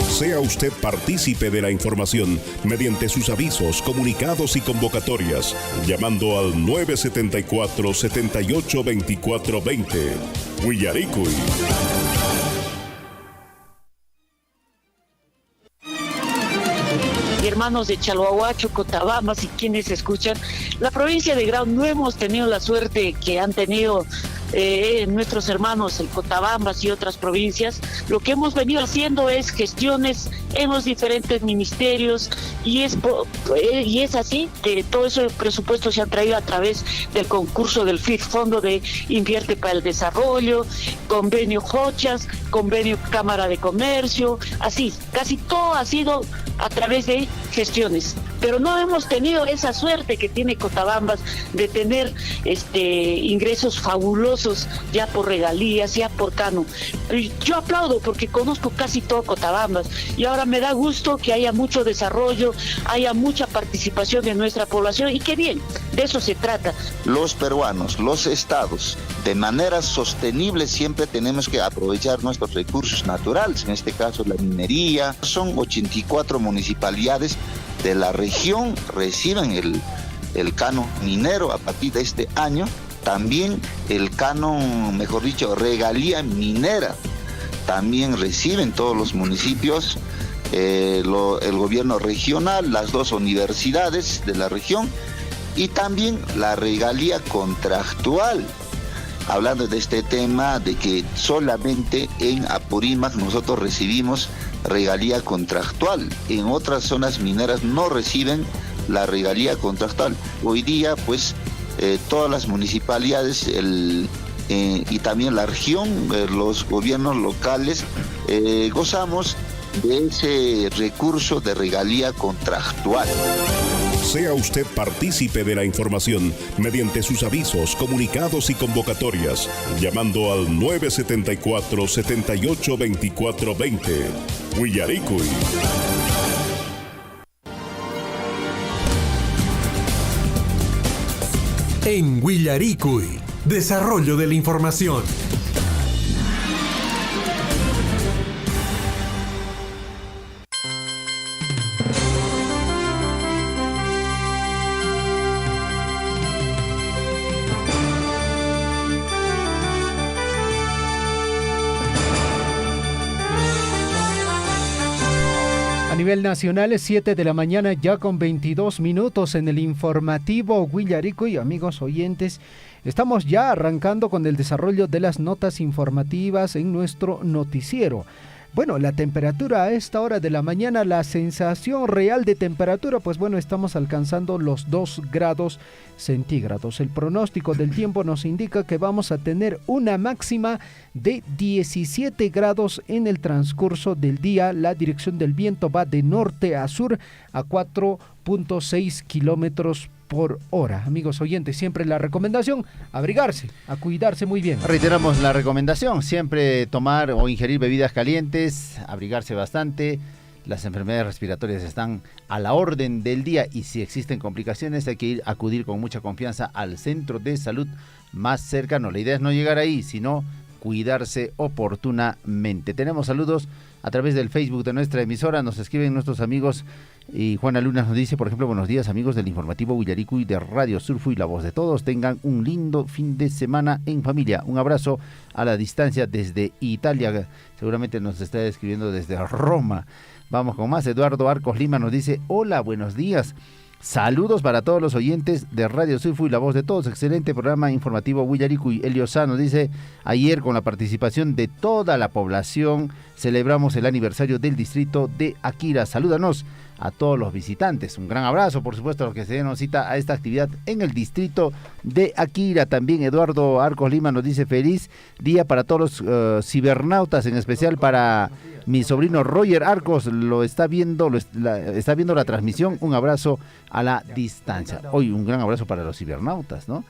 S6: Sea usted partícipe de la información mediante sus avisos, comunicados y convocatorias, llamando al 974-782420. Huillaricuy.
S13: Hermanos de Chalhuahuacho, Cotabambas y quienes escuchan, la provincia de Grau no hemos tenido la suerte que han tenido nuestros hermanos en Cotabambas y otras provincias. Lo que hemos venido haciendo es gestiones en los diferentes ministerios y es así que todo ese presupuesto se ha traído a través del concurso del FID, Fondo de Invierte para el Desarrollo, convenio Jochas, convenio Cámara de Comercio, así, casi todo ha sido a través de gestiones, pero no hemos tenido esa suerte que tiene Cotabambas de tener ingresos fabulosos ya por regalías, ya por cano. Yo aplaudo porque conozco casi todo Cotabambas y ahora me da gusto que haya mucho desarrollo, haya mucha participación de nuestra población y qué bien, de eso se trata.
S11: Los peruanos, los estados, de manera sostenible siempre tenemos que aprovechar nuestros recursos naturales, en este caso la minería. Son 84 municipalidades de la región reciben el canon minero a partir de este año. También el canon, mejor dicho, regalía minera, también reciben todos los municipios, el gobierno regional, las dos universidades de la región y también la regalía contractual. Hablando de este tema de que solamente en Apurímac nosotros recibimos regalía contractual, en otras zonas mineras no reciben la regalía contractual. Hoy día pues todas las municipalidades y también la región, los gobiernos locales gozamos de ese recurso de regalía contractual.
S6: Sea usted partícipe de la información mediante sus avisos, comunicados y convocatorias, llamando al 974-782420. Huillaricuy.
S1: En Huillaricuy, desarrollo de la información.
S2: A nivel nacional es 7 de la mañana ya con 22 minutos en el informativo Huillaricuy. Amigos oyentes, estamos ya arrancando con el desarrollo de las notas informativas en nuestro noticiero. Bueno, la temperatura a esta hora de la mañana, la sensación real de temperatura, pues bueno, estamos alcanzando los 2 grados centígrados. El pronóstico del tiempo nos indica que vamos a tener una máxima de 17 grados en el transcurso del día. La dirección del viento va de norte a sur a 4.6 kilómetros por hora. Amigos oyentes, siempre la recomendación, abrigarse, a cuidarse muy bien.
S3: Reiteramos la recomendación, siempre tomar o ingerir bebidas calientes, abrigarse bastante. Las enfermedades respiratorias están a la orden del día y si existen complicaciones hay que acudir con mucha confianza al centro de salud más cercano. La idea es no llegar ahí, sino cuidarse oportunamente. Tenemos saludos a través del Facebook de nuestra emisora, nos escriben nuestros amigos Y Juana Luna nos dice, por ejemplo, buenos días amigos del informativo Huillaricuy de Radio Surfui, la voz de todos, tengan un lindo fin de semana en familia. Un abrazo a la distancia desde Italia, seguramente nos está escribiendo desde Roma. Vamos con más. Eduardo Arcos Lima nos dice, hola, buenos días. Saludos para todos los oyentes de Radio Surfui, la voz de todos. Excelente programa informativo Huillaricuy. Elio Sá nos dice, ayer con la participación de toda la población celebramos el aniversario del distrito de Akira. Salúdanos a todos los visitantes. Un gran abrazo, por supuesto, a los que se den cita a esta actividad en el distrito de Akira. También Eduardo Arcos Lima nos dice, feliz día para todos los cibernautas, en especial para mi sobrino Roger Arcos, está viendo la transmisión. Un abrazo a la distancia. Hoy un gran abrazo para los cibernautas, ¿no?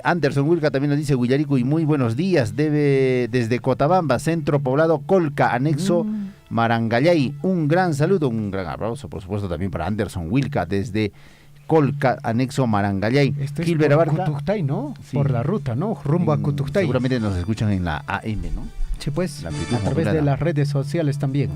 S3: Anderson Wilca también nos dice, Huillaricuy, muy buenos días, desde Cotabamba, centro poblado Colca, anexo Marangallay. Un gran saludo, un gran abrazo, por supuesto, también para Anderson Wilca, desde Colca, anexo Marangallay.
S2: Esto es por Cutuctay, ¿no? Sí. Por la ruta, ¿no? Rumbo a Cutuctay.
S3: Seguramente nos escuchan en la AM, ¿no?
S2: Sí, pues, a través de las redes sociales también.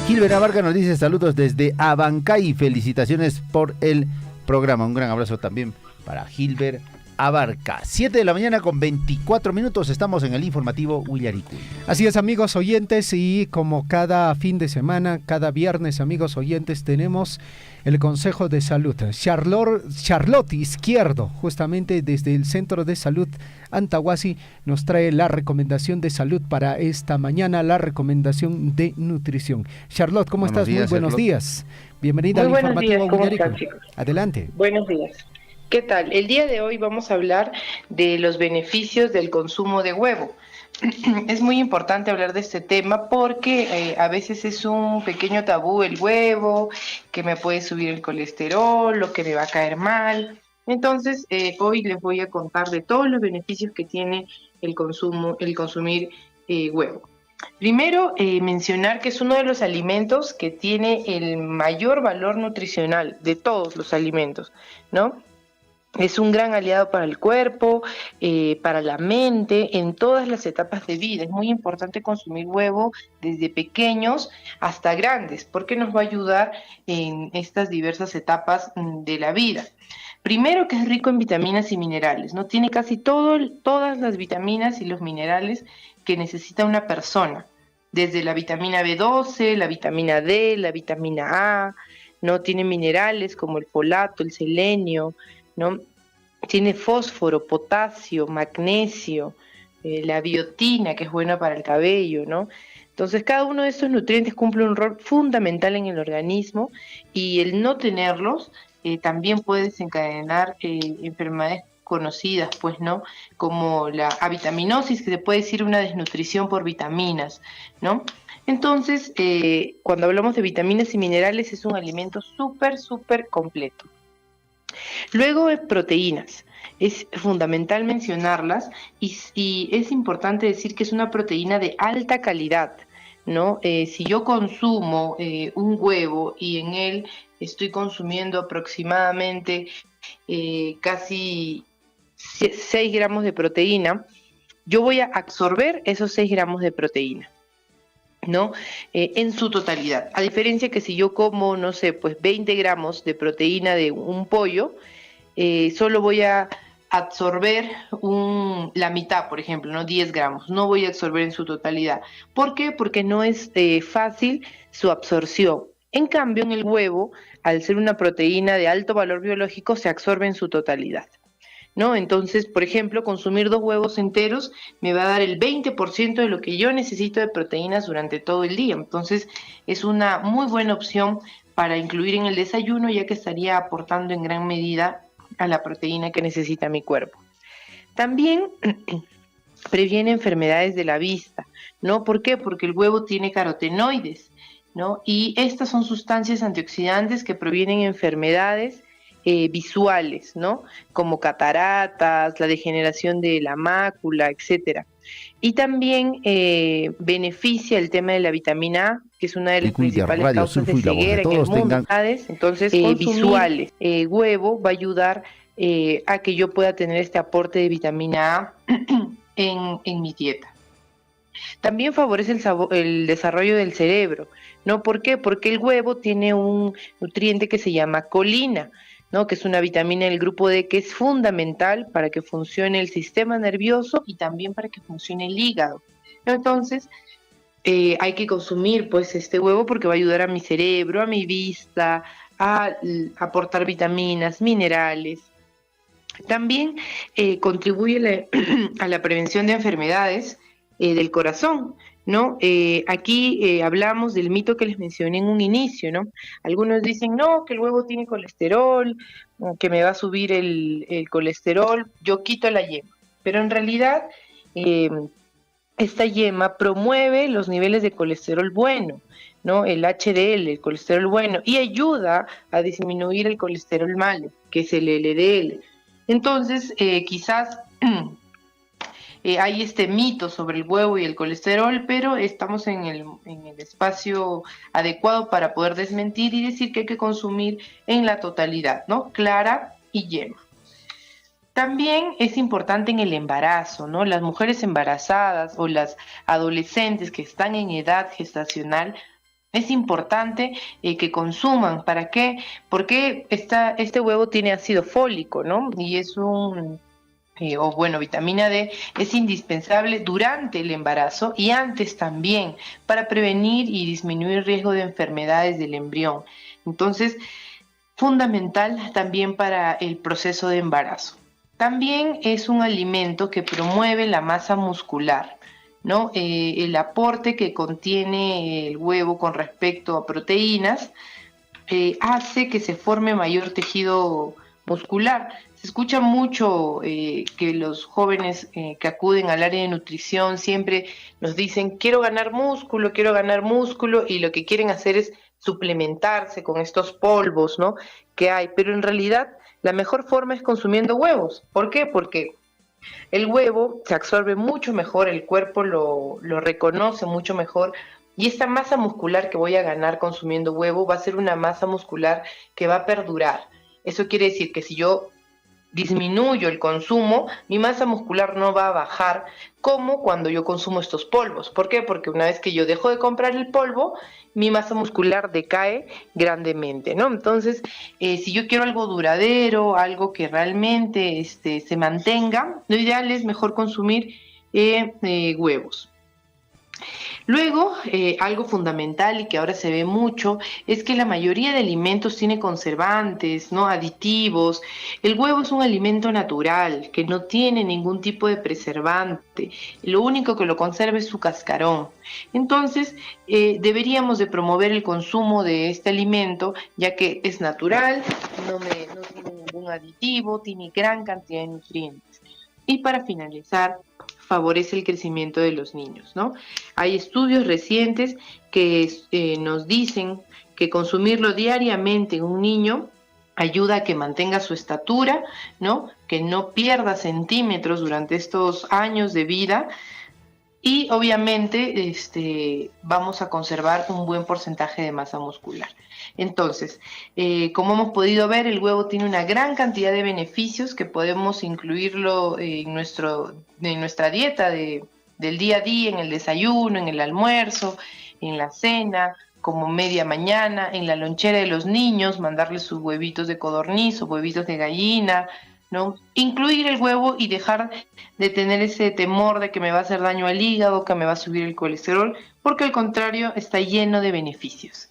S3: Gilbert Abarca nos dice, saludos desde Abancay, felicitaciones por el programa. Un gran abrazo también para Gilbert Abarca. 7 de la mañana con 24 minutos, estamos en el informativo Huillaricuy.
S2: Así es, amigos oyentes, y como cada fin de semana, cada viernes, amigos oyentes, tenemos el Consejo de Salud. Charlotte Izquierdo, justamente desde el Centro de Salud Antahuasi, nos trae la recomendación de salud para esta mañana, la recomendación de nutrición. Charlotte, ¿cómo estás? Muy buenos días. Bienvenida al informativo Huillaricuy. Adelante.
S14: Buenos días. ¿Qué tal? El día de hoy vamos a hablar de los beneficios del consumo de huevo. Es muy importante hablar de este tema porque a veces es un pequeño tabú el huevo, que me puede subir el colesterol o que me va a caer mal. Entonces, hoy les voy a contar de todos los beneficios que tiene el consumir huevo. Primero, mencionar que es uno de los alimentos que tiene el mayor valor nutricional de todos los alimentos, ¿no? Es un gran aliado para el cuerpo, para la mente, en todas las etapas de vida. Es muy importante consumir huevo desde pequeños hasta grandes, porque nos va a ayudar en estas diversas etapas de la vida. Primero, que es rico en vitaminas y minerales, ¿no? Tiene casi todas las vitaminas y los minerales que necesita una persona, desde la vitamina B12, la vitamina D, la vitamina A, ¿no? Tiene minerales como el folato, el selenio, ¿no? Tiene fósforo, potasio, magnesio, la biotina, que es buena para el cabello, ¿no? Entonces, cada uno de estos nutrientes cumple un rol fundamental en el organismo, y el no tenerlos también puede desencadenar enfermedades conocidas, pues, ¿no? Como la avitaminosis, que se puede decir una desnutrición por vitaminas, ¿no? Entonces, cuando hablamos de vitaminas y minerales, es un alimento súper completo. Luego, proteínas. Es fundamental mencionarlas y es importante decir que es una proteína de alta calidad, ¿no? Si yo consumo un huevo y en él estoy consumiendo aproximadamente casi 6 gramos de proteína, yo voy a absorber esos 6 gramos de proteína, ¿no? En su totalidad. A diferencia que si yo como, no sé, pues 20 gramos de proteína de un pollo, solo voy a absorber la mitad, por ejemplo, ¿no? 10 gramos. No voy a absorber en su totalidad. ¿Por qué? Porque no es fácil su absorción. En cambio, en el huevo, al ser una proteína de alto valor biológico, se absorbe en su totalidad, ¿no? Entonces, por ejemplo, consumir 2 huevos enteros me va a dar el 20% de lo que yo necesito de proteínas durante todo el día. Entonces, es una muy buena opción para incluir en el desayuno, ya que estaría aportando en gran medida a la proteína que necesita mi cuerpo. También previene enfermedades de la vista, ¿no? ¿Por qué? Porque el huevo tiene carotenoides, ¿no? Y estas son sustancias antioxidantes que previenen enfermedades visuales, ¿no? Como cataratas, la degeneración de la mácula, etcétera. Y también beneficia el tema de la vitamina A, que es una de las principales causas de ceguera en el mundo. Entonces, visuales. Huevo va a ayudar a que yo pueda tener este aporte de vitamina A en mi dieta. También favorece el desarrollo del cerebro, ¿no? ¿Por qué? Porque el huevo tiene un nutriente que se llama colina, ¿no? Que es una vitamina del grupo D que es fundamental para que funcione el sistema nervioso y también para que funcione el hígado. Entonces, hay que consumir pues este huevo porque va a ayudar a mi cerebro, a mi vista, a aportar vitaminas, minerales. También contribuye a la prevención de enfermedades del corazón, ¿no? Aquí hablamos del mito que les mencioné en un inicio, ¿no? Algunos dicen, no, que el huevo tiene colesterol, que me va a subir el colesterol, yo quito la yema. Pero en realidad, esta yema promueve los niveles de colesterol bueno, ¿no? El HDL, el colesterol bueno, y ayuda a disminuir el colesterol malo, que es el LDL. Entonces, quizás hay este mito sobre el huevo y el colesterol, pero estamos en el espacio adecuado para poder desmentir y decir que hay que consumir en la totalidad, ¿no? Clara y yema. También es importante en el embarazo, ¿no? Las mujeres embarazadas o las adolescentes que están en edad gestacional, es importante que consuman. ¿Para qué? Porque este huevo tiene ácido fólico, ¿no? Y es vitamina D es indispensable durante el embarazo y antes también para prevenir y disminuir el riesgo de enfermedades del embrión. Entonces, fundamental también para el proceso de embarazo. También es un alimento que promueve la masa muscular, ¿no? El aporte que contiene el huevo con respecto a proteínas hace que se forme mayor tejido muscular. Se escucha mucho que los jóvenes que acuden al área de nutrición siempre nos dicen quiero ganar músculo, y lo que quieren hacer es suplementarse con estos polvos, ¿no? Que hay, pero en realidad la mejor forma es consumiendo huevos. ¿Por qué? Porque el huevo se absorbe mucho mejor, el cuerpo lo reconoce mucho mejor y esta masa muscular que voy a ganar consumiendo huevo va a ser una masa muscular que va a perdurar. Eso quiere decir que si yo disminuyo el consumo, mi masa muscular no va a bajar como cuando yo consumo estos polvos. ¿Por qué? Porque una vez que yo dejo de comprar el polvo, mi masa muscular decae grandemente, ¿no? Entonces, si yo quiero algo duradero, algo que realmente se mantenga, lo ideal es mejor consumir huevos. Luego, algo fundamental y que ahora se ve mucho es que la mayoría de alimentos tiene conservantes, ¿no? Aditivos. El huevo es un alimento natural que no tiene ningún tipo de preservante. Lo único que lo conserva es su cascarón. Entonces, deberíamos de promover el consumo de este alimento ya que es natural, no tiene ningún aditivo, tiene gran cantidad de nutrientes. Y para finalizar, favorece el crecimiento de los niños, ¿no? Hay estudios recientes que nos dicen que consumirlo diariamente en un niño ayuda a que mantenga su estatura, ¿no? Que no pierda centímetros durante estos años de vida y obviamente vamos a conservar un buen porcentaje de masa muscular. Entonces, como hemos podido ver, el huevo tiene una gran cantidad de beneficios que podemos incluirlo en nuestra dieta del día a día, en el desayuno, en el almuerzo, en la cena, como media mañana, en la lonchera de los niños, mandarles sus huevitos de codorniz o huevitos de gallina, ¿no? Incluir el huevo y dejar de tener ese temor de que me va a hacer daño al hígado, que me va a subir el colesterol, porque al contrario está lleno de beneficios.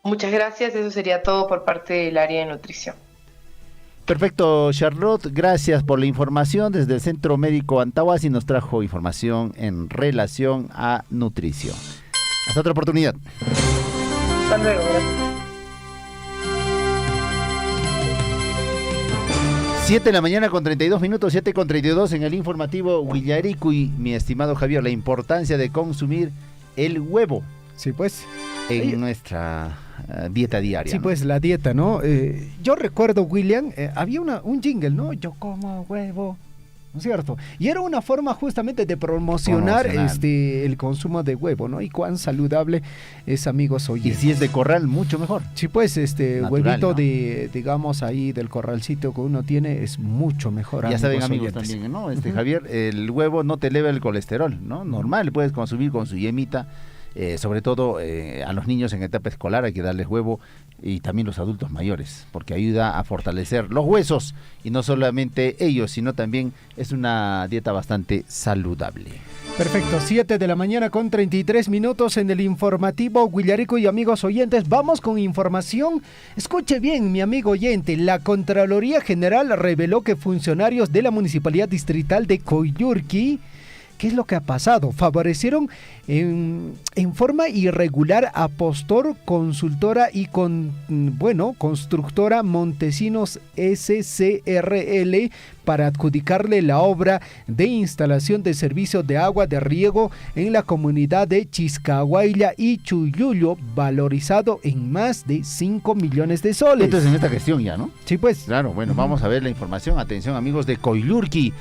S14: Muchas gracias, eso sería todo por parte del área de nutrición.
S3: Perfecto, Charlotte, gracias por la información. Desde el Centro Médico Antahuasi nos trajo información en relación a nutrición. Hasta otra oportunidad.
S14: Hasta luego, gracias.
S3: 7 de la mañana con 32 minutos, 7 con 32 en el informativo Huillaricui. Mi estimado Javier, la importancia de consumir el huevo.
S2: Sí, pues.
S3: En nuestra dieta diaria.
S2: Sí,
S3: ¿no?
S2: pues la dieta, ¿no? Yo recuerdo, William, había un jingle, ¿no? Yo como huevo ¿no es cierto? Y era una forma justamente de promocionar el consumo de huevo, ¿no? Y cuán saludable es, amigos oyentes.
S3: Y si es de corral, mucho mejor.
S2: Sí, pues
S3: natural,
S2: huevito,
S3: ¿no?
S2: de, digamos, ahí del corralcito que uno tiene es mucho mejor.
S3: Ya saben, amigos, también, ¿no? Javier, el huevo no te eleva el colesterol, ¿no? Normal, puedes consumir con su yemita. Sobre todo a los niños en etapa escolar hay que darles huevo, y también los adultos mayores, porque ayuda a fortalecer los huesos, y no solamente ellos, sino también es una dieta bastante saludable.
S2: Perfecto, 7 de la mañana con 33 minutos en el informativo Huillarico. Y amigos oyentes, vamos con información. Escuche bien, mi amigo oyente, la Contraloría General reveló que funcionarios de la Municipalidad Distrital de Coyurqui, ¿qué es lo que ha pasado? Favorecieron en forma irregular a Postor, Consultora y Constructora Montesinos SCRL para adjudicarle la obra de instalación de servicio de agua de riego en la comunidad de Chiscahuayla y Chuyuyo, valorizado en más de 5 millones de soles.
S3: Entonces en esta gestión ya, ¿no?
S2: Sí, pues.
S3: Claro, bueno, vamos a ver la información. Atención, amigos de Coyurqui.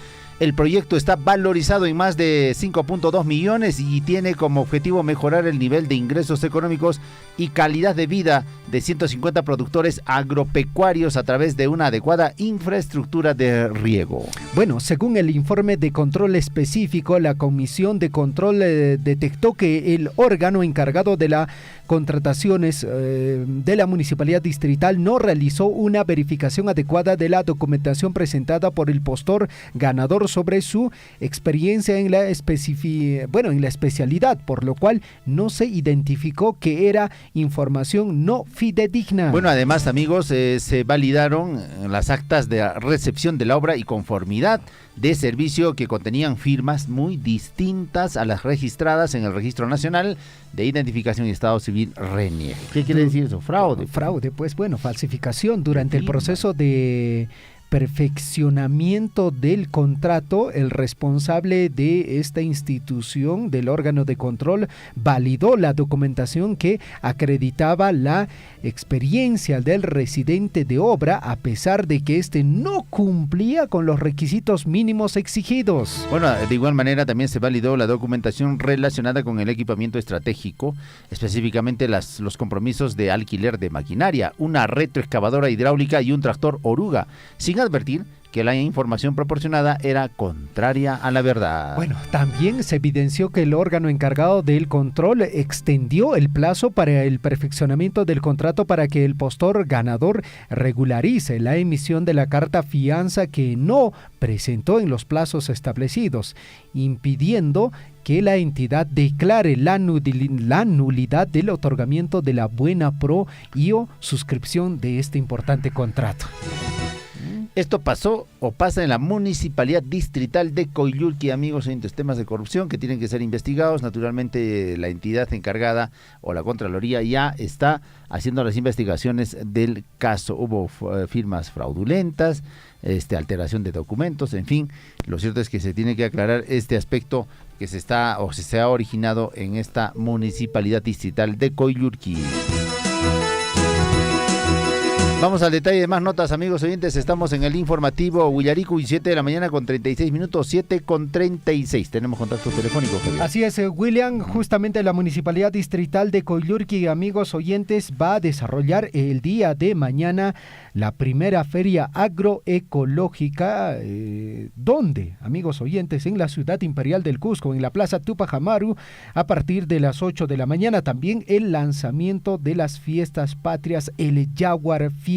S3: El proyecto está valorizado en más de 5.2 millones y tiene como objetivo mejorar el nivel de ingresos económicos y calidad de vida de 150 productores agropecuarios a través de una adecuada infraestructura de riego.
S2: Bueno, según el informe de control específico, la Comisión de Control detectó que el órgano encargado de las contrataciones de la Municipalidad Distrital no realizó una verificación adecuada de la documentación presentada por el postor ganador sobre su experiencia en la especialidad, por lo cual no se identificó que era información no fidedigna.
S3: Bueno, además, amigos, se validaron las actas de recepción de la obra y conformidad de servicio que contenían firmas muy distintas a las registradas en el Registro Nacional de Identificación y Estado Civil, RENIE. ¿Qué quiere decir eso? Fraude.
S2: Fraude, pues bueno, falsificación durante el proceso de perfeccionamiento del contrato. El responsable de esta institución, del órgano de control, validó la documentación que acreditaba la experiencia del residente de obra, a pesar de que éste no cumplía con los requisitos mínimos exigidos.
S3: Bueno, de igual manera también se validó la documentación relacionada con el equipamiento estratégico, específicamente los compromisos de alquiler de maquinaria, una retroexcavadora hidráulica y un tractor oruga, sin advertir que la información proporcionada era contraria a la verdad.
S2: Bueno, también se evidenció que el órgano encargado del control extendió el plazo para el perfeccionamiento del contrato para que el postor ganador regularice la emisión de la carta fianza que no presentó en los plazos establecidos, impidiendo que la entidad declare la nulidad del otorgamiento de la buena pro y o suscripción de este importante contrato.
S3: Esto pasó o pasa en la Municipalidad Distrital de Coyulqui, amigos, en temas de corrupción que tienen que ser investigados. Naturalmente, la entidad encargada o la Contraloría ya está haciendo las investigaciones del caso. Hubo firmas fraudulentas, alteración de documentos, en fin. Lo cierto es que se tiene que aclarar este aspecto que se ha originado en esta Municipalidad Distrital de Coyulqui. Vamos al detalle de más notas, amigos oyentes. Estamos en el informativo Huillarico, 7 de la mañana con 36 minutos, 7 con 36. Tenemos contacto telefónico, Javier.
S2: Así es, William. Justamente la Municipalidad Distrital de Coyurqui, amigos oyentes, va a desarrollar el día de mañana la primera feria agroecológica. ¿Dónde, amigos oyentes? En la Ciudad Imperial del Cusco, en la Plaza Tupac Amaru, a partir de las 8 de la mañana. También el lanzamiento de las fiestas patrias, el Jaguar Fiesta.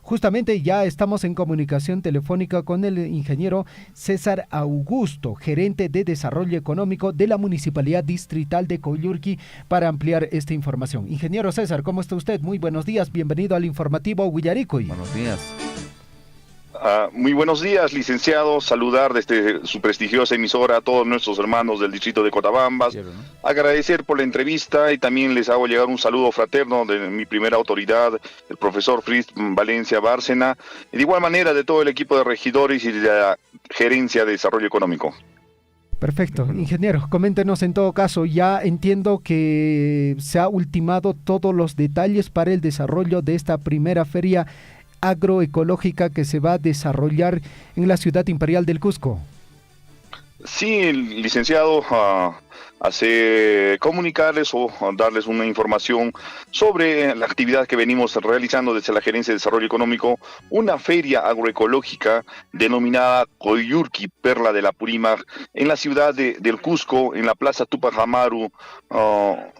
S2: Justamente ya estamos en comunicación telefónica con el ingeniero César Augusto, gerente de Desarrollo Económico de la Municipalidad Distrital de Coyurqui, para ampliar esta información. Ingeniero César, ¿cómo está usted? Muy buenos días, bienvenido al informativo Huillaricoy.
S3: Buenos días.
S15: Muy buenos días, licenciado. Saludar desde su prestigiosa emisora a todos nuestros hermanos del distrito de Cotabambas. Agradecer por la entrevista y también les hago llegar un saludo fraterno de mi primera autoridad, el profesor Fritz Valencia Bárcena, y de igual manera de todo el equipo de regidores y de la Gerencia de Desarrollo Económico.
S2: Perfecto, ingeniero, coméntenos en todo caso. Ya entiendo que se ha ultimado todos los detalles para el desarrollo de esta primera feria agroecológica que se va a desarrollar en la ciudad imperial del Cusco.
S15: Sí, licenciado, hace comunicarles o darles una información sobre la actividad que venimos realizando desde la Gerencia de Desarrollo Económico, una feria agroecológica denominada Coyurqui, Perla de la Purímac, en la ciudad del Cusco, en la Plaza Tupac Amaru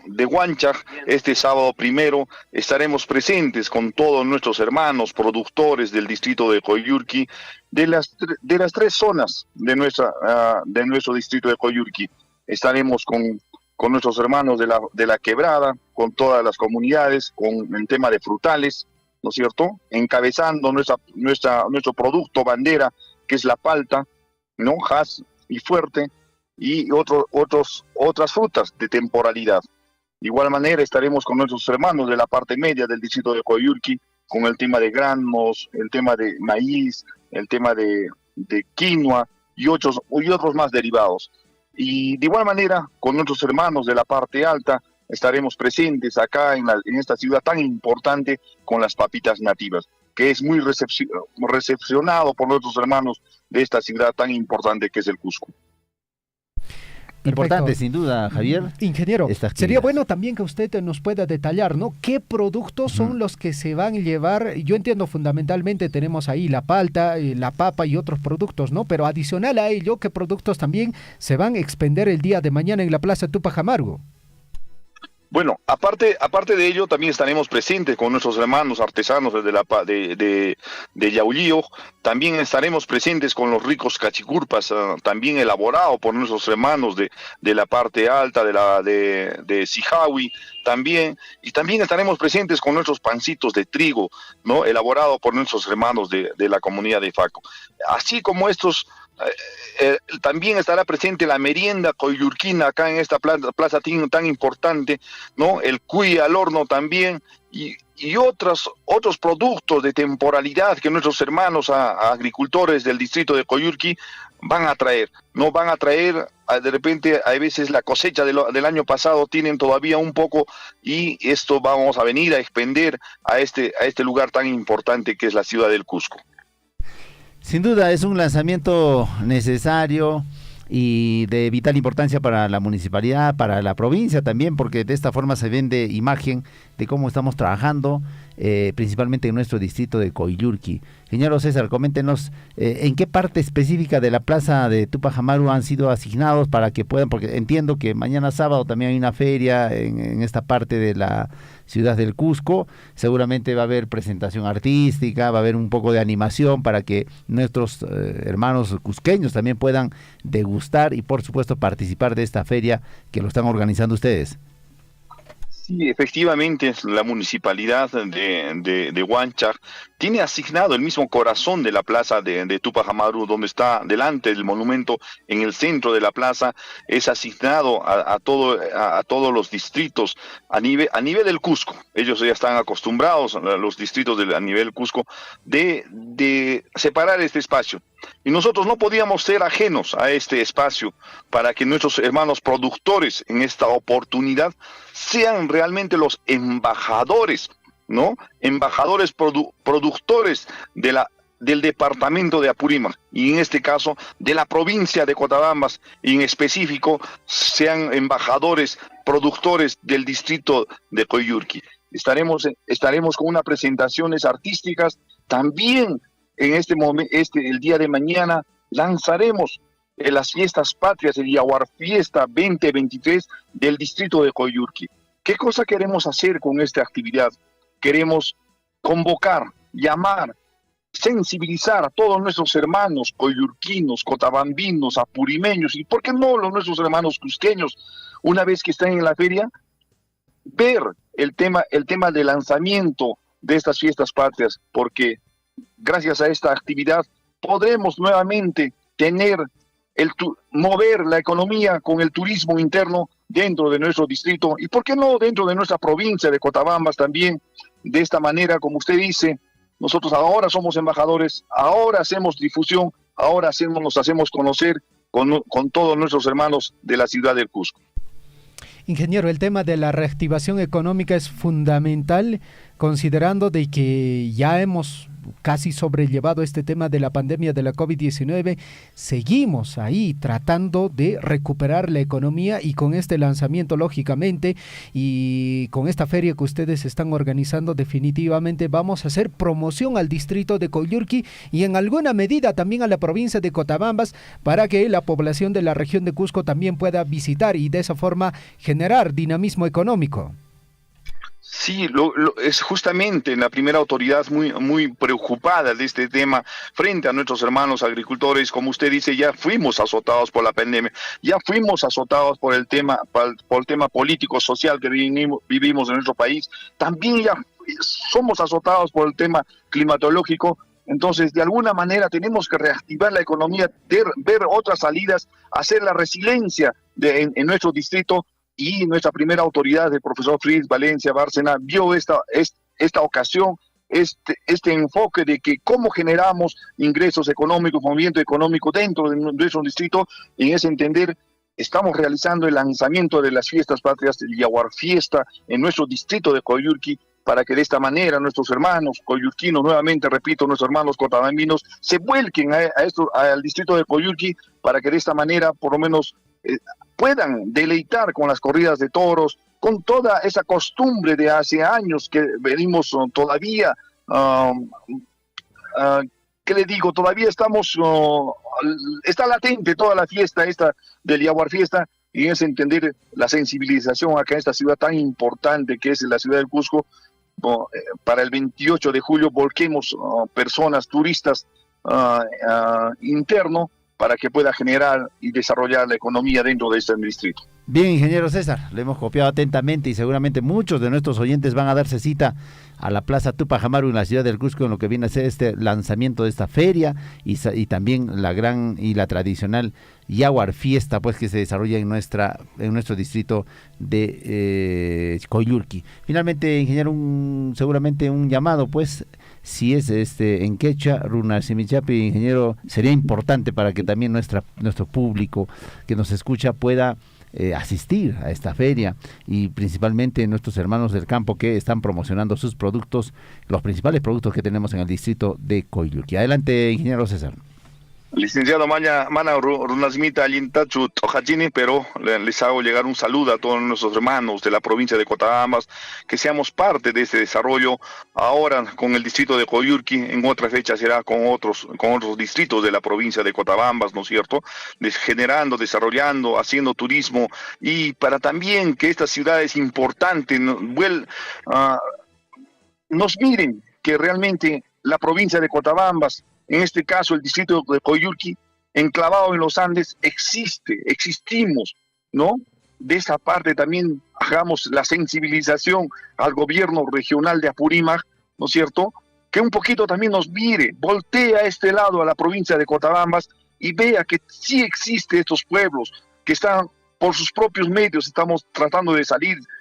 S15: de Huanchac. Este sábado 1 estaremos presentes con todos nuestros hermanos productores del distrito de Coyurqui, de las 3 zonas de nuestro distrito de Coyurqui. Estaremos con nuestros hermanos de la quebrada, con todas las comunidades, con el tema de frutales, ¿no es cierto? Encabezando nuestro producto bandera, que es la palta, ¿no? Jas y fuerte, y otras frutas de temporalidad. De igual manera estaremos con nuestros hermanos de la parte media del distrito de Coyurqui, con el tema de granos, el tema de maíz, el tema de quinoa y otros más derivados. Y de igual manera, con nuestros hermanos de la parte alta, estaremos presentes acá en esta ciudad tan importante con las papitas nativas, que es muy recepcionado por nuestros hermanos de esta ciudad tan importante que es el Cusco.
S3: Importante,
S2: Perfecto.
S3: sin duda, Javier.
S2: Ingeniero, sería bueno también que usted nos pueda detallar, ¿no? ¿Qué productos son los que se van a llevar? Yo entiendo fundamentalmente tenemos ahí la palta, la papa y otros productos, ¿no? Pero adicional a ello, ¿qué productos también se van a expender el día de mañana en la Plaza Tupac Amaru?
S15: Bueno, aparte de ello, también estaremos presentes con nuestros hermanos artesanos de Yaulío. También estaremos presentes con los ricos cachicurpas, también elaborado por nuestros hermanos de la parte alta de Sijawi, también. Y también estaremos presentes con nuestros pancitos de trigo, ¿no? Elaborado por nuestros hermanos de la comunidad de Faco. Así como estos... también estará presente la merienda coyurquina acá en esta plaza tan importante, ¿no? El cuy al horno también y otros productos de temporalidad que nuestros hermanos agricultores del distrito de Coyurqui van a traer, ¿no? Van a traer, de repente, a veces la cosecha del año pasado tienen todavía un poco y esto vamos a venir a expender a este lugar tan importante que es la ciudad del Cusco.
S3: Sin duda es un lanzamiento necesario y de vital importancia para la municipalidad, para la provincia también, porque de esta forma se vende imagen de cómo estamos trabajando, principalmente en nuestro distrito de Coyurqui. Señor César, coméntenos en qué parte específica de la plaza de Tupac Amaru han sido asignados para que puedan, porque entiendo que mañana sábado también hay una feria en esta parte de la ciudad del Cusco. Seguramente va a haber presentación artística, va a haber un poco de animación para que nuestros hermanos cusqueños también puedan degustar y por supuesto participar de esta feria que lo están organizando ustedes.
S15: Sí, efectivamente, la municipalidad de Huanchac tiene asignado el mismo corazón de la plaza de Tupac Amaru, donde está delante del monumento, en el centro de la plaza, es asignado a todos los distritos a nivel del Cusco. Ellos ya están acostumbrados, los distritos a nivel Cusco, de separar este espacio. Y nosotros no podíamos ser ajenos a este espacio para que nuestros hermanos productores en esta oportunidad sean realmente los embajadores, ¿no? Embajadores productores del departamento de Apurímac y en este caso de la provincia de Cotabambas y en específico sean embajadores productores del distrito de Coyurqui. Estaremos con unas presentaciones artísticas también. En el día de mañana lanzaremos las fiestas patrias, el Yaguar Fiesta 2023 del distrito de Coyurqui. ¿Qué cosa queremos hacer con esta actividad? Queremos convocar, llamar, sensibilizar a todos nuestros hermanos coyurquinos, cotabambinos, apurimeños y, ¿por qué no, nuestros hermanos cusqueños, una vez que estén en la feria, ver el tema del lanzamiento de estas fiestas patrias? Porque gracias a esta actividad podremos nuevamente mover la economía con el turismo interno dentro de nuestro distrito y, ¿por qué no, dentro de nuestra provincia de Cotabambas también? De esta manera, como usted dice, nosotros ahora somos embajadores, ahora hacemos difusión, ahora nos hacemos conocer con todos nuestros hermanos de la ciudad del Cusco.
S2: Ingeniero, el tema de la reactivación económica es fundamental, considerando de que ya hemos casi sobrellevado este tema de la pandemia de la COVID-19, seguimos ahí tratando de recuperar la economía, y con este lanzamiento, lógicamente, y con esta feria que ustedes están organizando, definitivamente vamos a hacer promoción al distrito de Coyurqui y en alguna medida también a la provincia de Cotabambas, para que la población de la región de Cusco también pueda visitar y de esa forma generar dinamismo económico.
S15: Sí, es justamente la primera autoridad muy preocupada de este tema frente a nuestros hermanos agricultores. Como usted dice, ya fuimos azotados por la pandemia, ya fuimos azotados por el tema político, social que vivimos en nuestro país. También ya somos azotados por el tema climatológico. Entonces, de alguna manera tenemos que reactivar la economía, ver otras salidas, hacer la resiliencia en nuestro distrito. Y nuestra primera autoridad, el profesor Fritz Valencia Bárcena, vio esta ocasión, este enfoque de que cómo generamos ingresos económicos, movimiento económico dentro de nuestro distrito. En ese entender, estamos realizando el lanzamiento de las fiestas patrias del Yaguar Fiesta en nuestro distrito de Coyurqui, para que de esta manera nuestros hermanos coyurquinos, nuevamente repito, nuestros hermanos cotabambinos, se vuelquen al distrito de Coyurqui, para que de esta manera por lo menos puedan deleitar con las corridas de toros, con toda esa costumbre de hace años que venimos todavía, ¿qué le digo? Todavía estamos, está latente toda la fiesta esta del Yaguar Fiesta, y es entender la sensibilización acá en esta ciudad tan importante que es la ciudad del Cusco. Para el 28 de julio volquemos personas, turistas internos, para que pueda generar y desarrollar la economía dentro de este distrito.
S3: Bien, ingeniero César, le hemos copiado atentamente y seguramente muchos de nuestros oyentes van a darse cita a la Plaza Tupac Amaru en la ciudad del Cusco en lo que viene a ser este lanzamiento de esta feria y también la gran y la tradicional Yaguar Fiesta, pues, que se desarrolla en nuestro distrito de Coyurqui. Finalmente, ingeniero, seguramente un llamado, pues, si es en quechua, Runa Simichapi, ingeniero, sería importante para que también nuestro público que nos escucha pueda asistir a esta feria, y principalmente nuestros hermanos del campo que están promocionando sus productos, los principales productos que tenemos en el distrito de Coyurqui. Adelante, ingeniero César.
S15: Licenciado Mana Runasmita Alintachu Tojachini, pero les hago llegar un saludo a todos nuestros hermanos de la provincia de Cotabambas, que seamos parte de este desarrollo ahora con el distrito de Coyurqui. En otra fecha será con otros distritos de la provincia de Cotabambas, ¿no es cierto? Generando, desarrollando, haciendo turismo, y para también que estas ciudades importantes nos miren que realmente la provincia de Cotabambas, en este caso el distrito de Coyurqui, enclavado en los Andes, existimos, ¿no? De esa parte también hagamos la sensibilización al gobierno regional de Apurímac, ¿no es cierto? Que un poquito también nos mire, voltee a este lado, a la provincia de Cotabambas, y vea que sí existen estos pueblos, que están por sus propios medios, estamos tratando de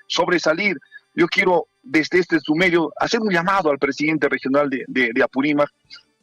S15: sobresalir. Yo quiero, desde su medio, hacer un llamado al presidente regional de Apurímac.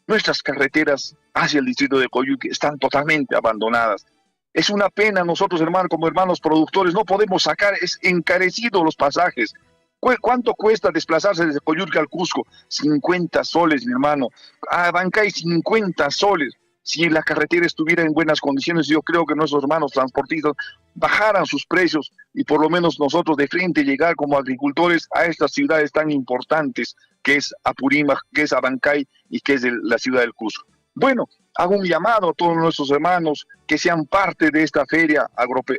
S15: Nuestras carreteras hacia el distrito de Coyurqui están totalmente abandonadas. Es una pena, nosotros, hermanos, como hermanos productores, no podemos sacar, es encarecido los pasajes. ¿Cuánto cuesta desplazarse desde Coyurqui al Cusco? 50 soles, mi hermano. A Bancay, 50 soles. Si la carretera estuviera en buenas condiciones, yo creo que nuestros hermanos transportistas bajaran sus precios y por lo menos nosotros de frente llegar como agricultores a estas ciudades tan importantes que es Apurímac, que es Abancay y que es la ciudad del Cusco. Bueno, hago un llamado a todos nuestros hermanos que sean parte de esta feria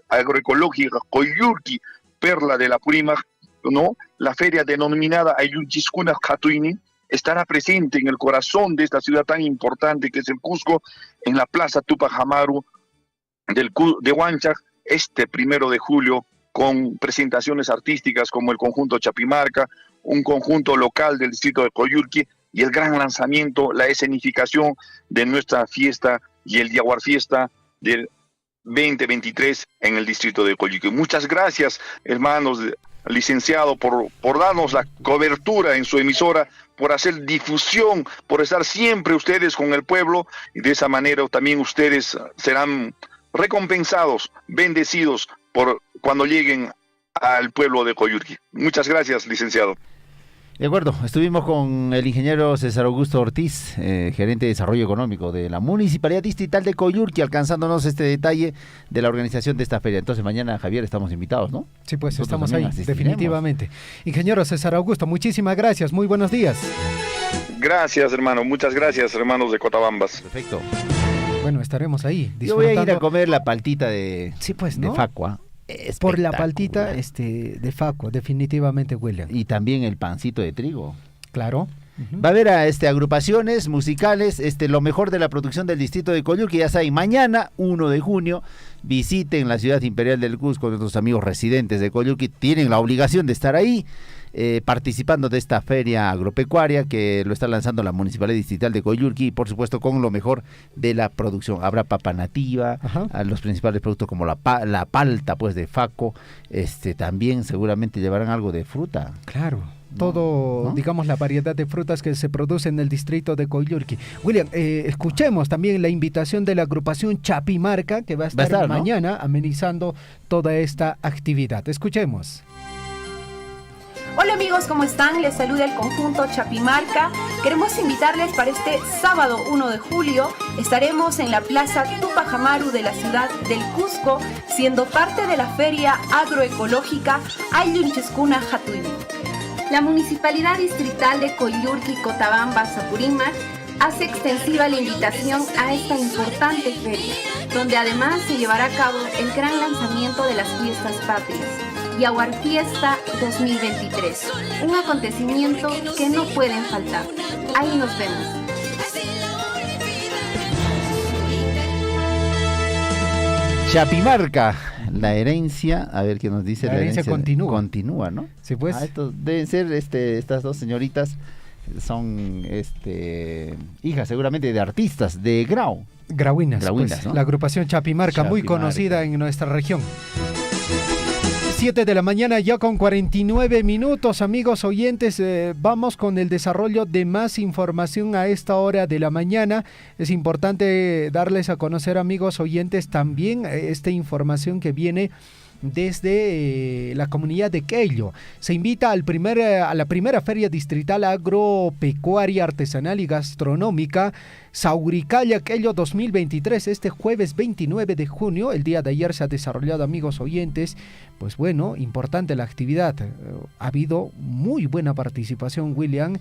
S15: agroecológica Coyurqui, Perla de la Apurímac, ¿no? La feria denominada Ayunchiscuna Catuini estará presente en el corazón de esta ciudad tan importante que es el Cusco, en la Plaza Tupac Amaru de Huanchac, este 1 de julio, con presentaciones artísticas como el conjunto Chapimarca, un conjunto local del distrito de Coyurqui, y el gran lanzamiento, la escenificación de nuestra fiesta y el Yaguar Fiesta del 2023 en el distrito de Coyurqui. Muchas gracias, hermanos, licenciado, por darnos la cobertura en su emisora, por hacer difusión, por estar siempre ustedes con el pueblo, y de esa manera también ustedes serán recompensados, bendecidos por cuando lleguen al pueblo de Coyurqui. Muchas gracias, licenciado.
S3: De acuerdo, estuvimos con el ingeniero César Augusto Ortiz, gerente de Desarrollo Económico de la Municipalidad Distrital de Coyurqui, alcanzándonos este detalle de la organización de esta feria. Entonces mañana, Javier, estamos invitados, ¿no?
S2: Sí, pues
S3: nosotros
S2: estamos ahí, definitivamente. Ingeniero César Augusto, muchísimas gracias, muy buenos días.
S15: Gracias, hermano, muchas gracias, hermanos de Cotabambas.
S3: Perfecto.
S2: Bueno, estaremos ahí.
S3: Yo voy a ir a comer la paltita de,
S2: sí, pues, ¿no?
S3: de Facua.
S2: Por la paltita de Facua, definitivamente, William.
S3: Y también el pancito de trigo.
S2: Claro.
S3: Va a haber agrupaciones musicales, lo mejor de la producción del distrito de Coyurqui. Ya saben, mañana, 1 de junio, visiten la ciudad imperial del Cusco. Nuestros amigos residentes de Coyurqui tienen la obligación de estar ahí, participando de esta feria agropecuaria que lo está lanzando la Municipalidad Distrital de Coyurqui, y por supuesto con lo mejor de la producción. Habrá papa nativa, los principales productos como la palta pues de Faco, también seguramente llevarán algo de fruta.
S2: Claro. Todo, ¿no? Digamos, la variedad de frutas que se produce en el distrito de Coyurqui. William, escuchemos también la invitación de la agrupación Chapimarca, que va a estar mañana, ¿no?, amenizando toda esta actividad. Escuchemos.
S16: Hola amigos, ¿cómo están? Les saluda el conjunto Chapimarca. Queremos invitarles para este sábado 1 de julio. Estaremos en la Plaza Tupac Amaru de la ciudad del Cusco, siendo parte de la Feria Agroecológica Ayllunchescuna Jatuini.
S17: La Municipalidad Distrital de Coyurqui, Cotabambas, Apurímac hace extensiva la invitación a esta importante feria, donde además se llevará a cabo el gran lanzamiento de las fiestas patrias, Yaguar Fiesta 2023, un acontecimiento que no pueden faltar. Ahí nos vemos.
S3: Chapimarca, la herencia, a ver qué nos dice.
S2: La herencia
S3: continúa, ¿no?
S2: Sí, pues.
S3: Estos deben ser, estas dos señoritas son, hijas seguramente de artistas de Grau.
S2: Grauinas, pues, ¿no? La agrupación Chapimarca, muy conocida en nuestra región. 7 de la mañana ya con 49 minutos, amigos oyentes, vamos con el desarrollo de más información a esta hora de la mañana. Es importante darles a conocer, amigos oyentes, también esta información que viene desde la comunidad de Quello. Se invita a la primera Feria Distrital Agropecuaria, Artesanal y Gastronómica Sauricalla Quello 2023, este jueves 29 de junio. El día de ayer se ha desarrollado, amigos oyentes, pues bueno, importante la actividad. Ha habido muy buena participación, William,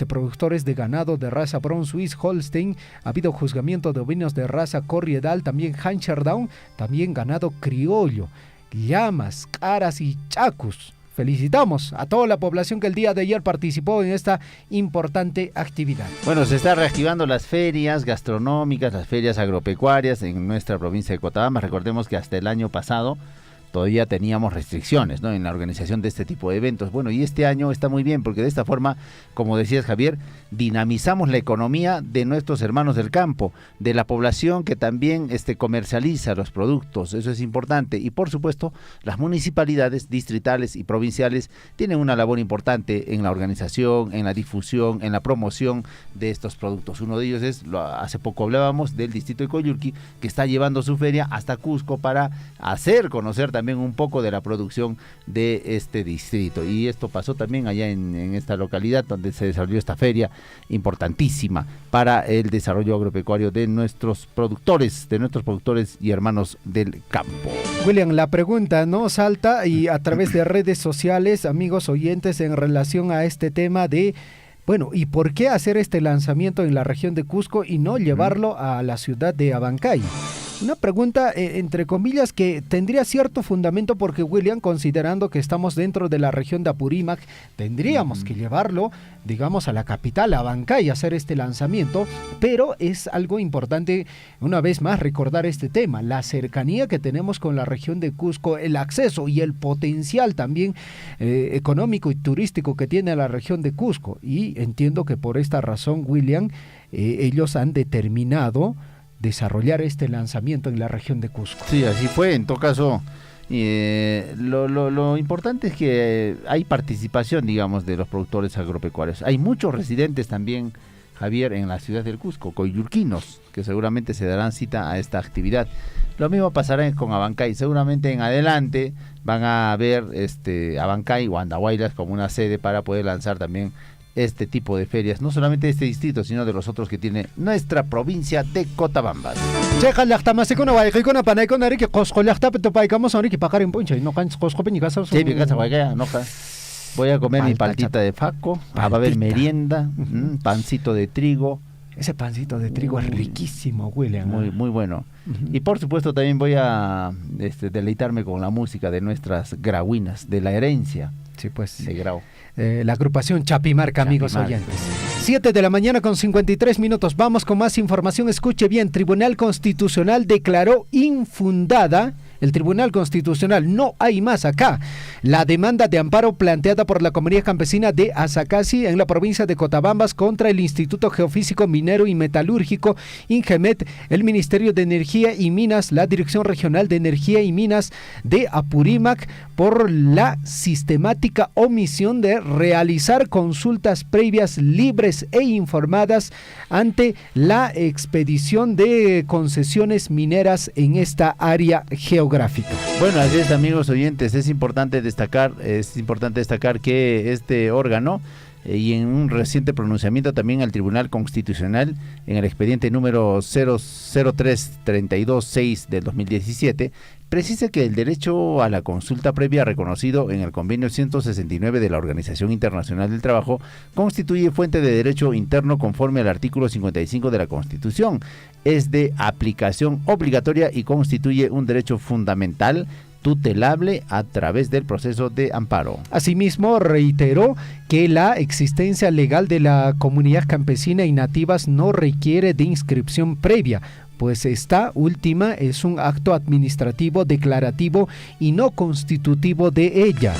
S2: productores de ganado de raza Brown Swiss Holstein, ha habido juzgamiento de ovinos de raza Corriedal, también Hampshire Down, también ganado criollo, llamas, caras y chacus. Felicitamos a toda la población que el día de ayer participó en esta importante actividad.
S3: Bueno, se están reactivando las ferias gastronómicas, las ferias agropecuarias en nuestra provincia de Cotabambas. Recordemos que hasta el año pasado todavía teníamos restricciones, ¿no?, en la organización de este tipo de eventos. Bueno, y este año está muy bien porque de esta forma, como decías, Javier, dinamizamos la economía de nuestros hermanos del campo, de la población que también comercializa los productos. Eso es importante. Y por supuesto, las municipalidades distritales y provinciales tienen una labor importante en la organización, en la difusión, en la promoción de estos productos. Uno de ellos es, hace poco hablábamos del distrito de Coyurqui, que está llevando su feria hasta Cusco para hacer conocer también un poco de la producción de este distrito. Y esto pasó también allá en esta localidad donde se desarrolló esta feria importantísima para el desarrollo agropecuario de nuestros productores y hermanos del campo.
S2: William, la pregunta no salta y a través de redes sociales, amigos oyentes, en relación a este tema de, bueno, ¿y por qué hacer este lanzamiento en la región de Cusco y no llevarlo a la ciudad de Abancay? Una pregunta, entre comillas, que tendría cierto fundamento porque, William, considerando que estamos dentro de la región de Apurímac, tendríamos que llevarlo, digamos, a la capital, a Abancay, a hacer este lanzamiento, pero es algo importante, una vez más, recordar este tema, la cercanía que tenemos con la región de Cusco, el acceso y el potencial también económico y turístico que tiene la región de Cusco. Y entiendo que por esta razón, William, ellos han determinado desarrollar este lanzamiento en la región de Cusco.
S3: Sí, así fue. En todo caso, lo importante es que hay participación, digamos, de los productores agropecuarios. Hay muchos residentes también, Javier, en la ciudad del Cusco, coyurquinos, que seguramente se darán cita a esta actividad. Lo mismo pasará con Abancay, seguramente en adelante van a ver Abancay o Andahuaylas como una sede para poder lanzar también este tipo de ferias, no solamente de este distrito, sino de los otros que tiene nuestra provincia de Cotabambas. Voy a comer mi paltita de faco, va a haber merienda, pancito de trigo.
S2: Ese pancito de trigo es riquísimo, William.
S3: Muy bueno. Y por supuesto también voy a deleitarme con la música de nuestras grauinas, de la herencia.
S2: Sí, pues.
S3: De Grau.
S2: La agrupación Chapimarca, amigos oyentes. 7 de la mañana con 53 minutos. Vamos con más información. Escuche bien. Tribunal Constitucional declaró infundada. El Tribunal Constitucional, no hay más acá, la demanda de amparo planteada por la comunidad campesina de Azacasi en la provincia de Cotabambas contra el Instituto Geofísico Minero y Metalúrgico, INGEMET, el Ministerio de Energía y Minas, la Dirección Regional de Energía y Minas de Apurímac, por la sistemática omisión de realizar consultas previas libres e informadas ante la expedición de concesiones mineras en esta área geográfica.
S3: Bueno, así es, amigos oyentes, es importante destacar que este órgano y en un reciente pronunciamiento también al Tribunal Constitucional en el expediente número 00332-6 del 2017 precisa que el derecho a la consulta previa reconocido en el convenio 169 de la Organización Internacional del Trabajo constituye fuente de derecho interno conforme al artículo 55 de la Constitución. Es de aplicación obligatoria y constituye un derecho fundamental tutelable a través del proceso de amparo.
S2: Asimismo, reiteró que la existencia legal de la comunidad campesina y nativas no requiere de inscripción previa, pues esta última es un acto administrativo declarativo y no constitutivo de ella.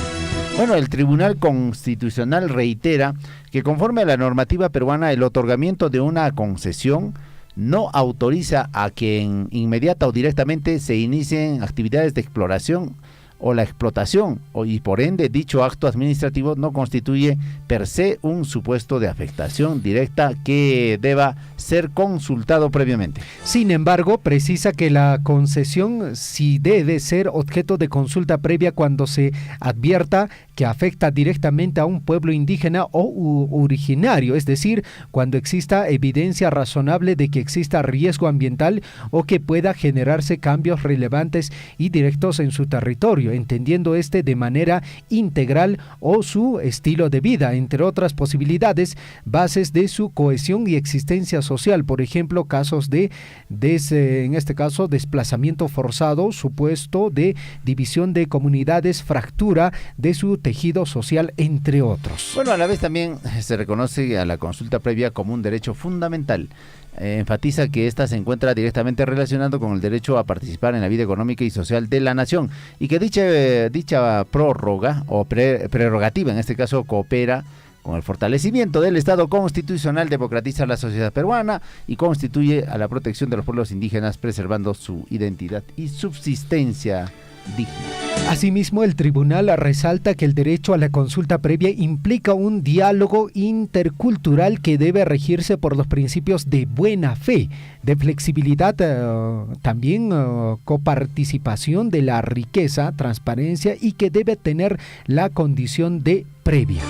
S3: Bueno, el Tribunal Constitucional reitera que conforme a la normativa peruana el otorgamiento de una concesión no autoriza a que inmediata o directamente se inicien actividades de exploración o la explotación, y por ende dicho acto administrativo no constituye per se un supuesto de afectación directa que deba ser consultado previamente.
S2: Sin embargo, precisa que la concesión sí debe ser objeto de consulta previa cuando se advierta que afecta directamente a un pueblo indígena o originario, es decir, cuando exista evidencia razonable de que exista riesgo ambiental o que pueda generarse cambios relevantes y directos en su territorio, entendiendo de manera integral o su estilo de vida, entre otras posibilidades, bases de su cohesión y existencia social, por ejemplo, casos en este caso, desplazamiento forzado, supuesto de división de comunidades, fractura de su tejido social, entre otros.
S3: Bueno, a la vez también se reconoce a la consulta previa como un derecho fundamental. Enfatiza que ésta se encuentra directamente relacionado con el derecho a participar en la vida económica y social de la nación y que dicha prórroga o prerrogativa en este caso coopera con el fortalecimiento del Estado constitucional, democratiza la sociedad peruana y constituye a la protección de los pueblos indígenas preservando su identidad y subsistencia digna.
S2: Asimismo, el tribunal resalta que el derecho a la consulta previa implica un diálogo intercultural que debe regirse por los principios de buena fe, de flexibilidad, también coparticipación de la riqueza, transparencia y que debe tener la condición de previa.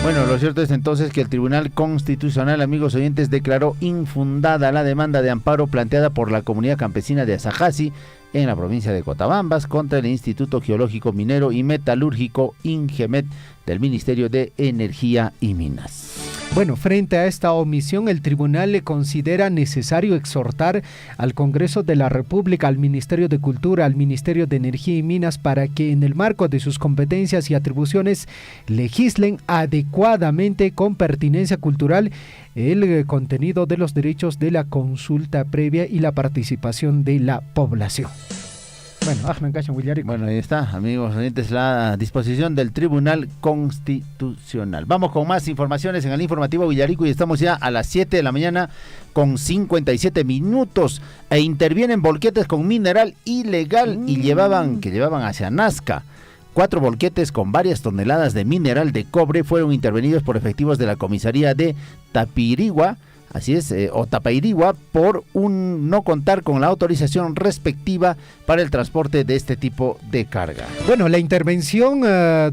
S3: Bueno, lo cierto es entonces que el Tribunal Constitucional, amigos oyentes, declaró infundada la demanda de amparo planteada por la comunidad campesina de Azacasi en la provincia de Cotabambas contra el Instituto Geológico Minero y Metalúrgico INGEMET del Ministerio de Energía y Minas.
S2: Bueno, frente a esta omisión, el tribunal le considera necesario exhortar al Congreso de la República, al Ministerio de Cultura, al Ministerio de Energía y Minas para que en el marco de sus competencias y atribuciones legislen adecuadamente con pertinencia cultural el contenido de los derechos de la consulta previa y la participación de la población.
S3: Bueno, ahí está, amigos oyentes, la disposición del Tribunal Constitucional. Vamos con más informaciones en el informativo Villarico y estamos ya a las 7 de la mañana con 57 minutos e intervienen volquetes con mineral ilegal y llevaban hacia Nazca. 4 volquetes con varias toneladas de mineral de cobre fueron intervenidos por efectivos de la comisaría de Tapirigua, Así es, o Tapairihua, por no contar con la autorización respectiva para el transporte de este tipo de carga.
S2: Bueno, la intervención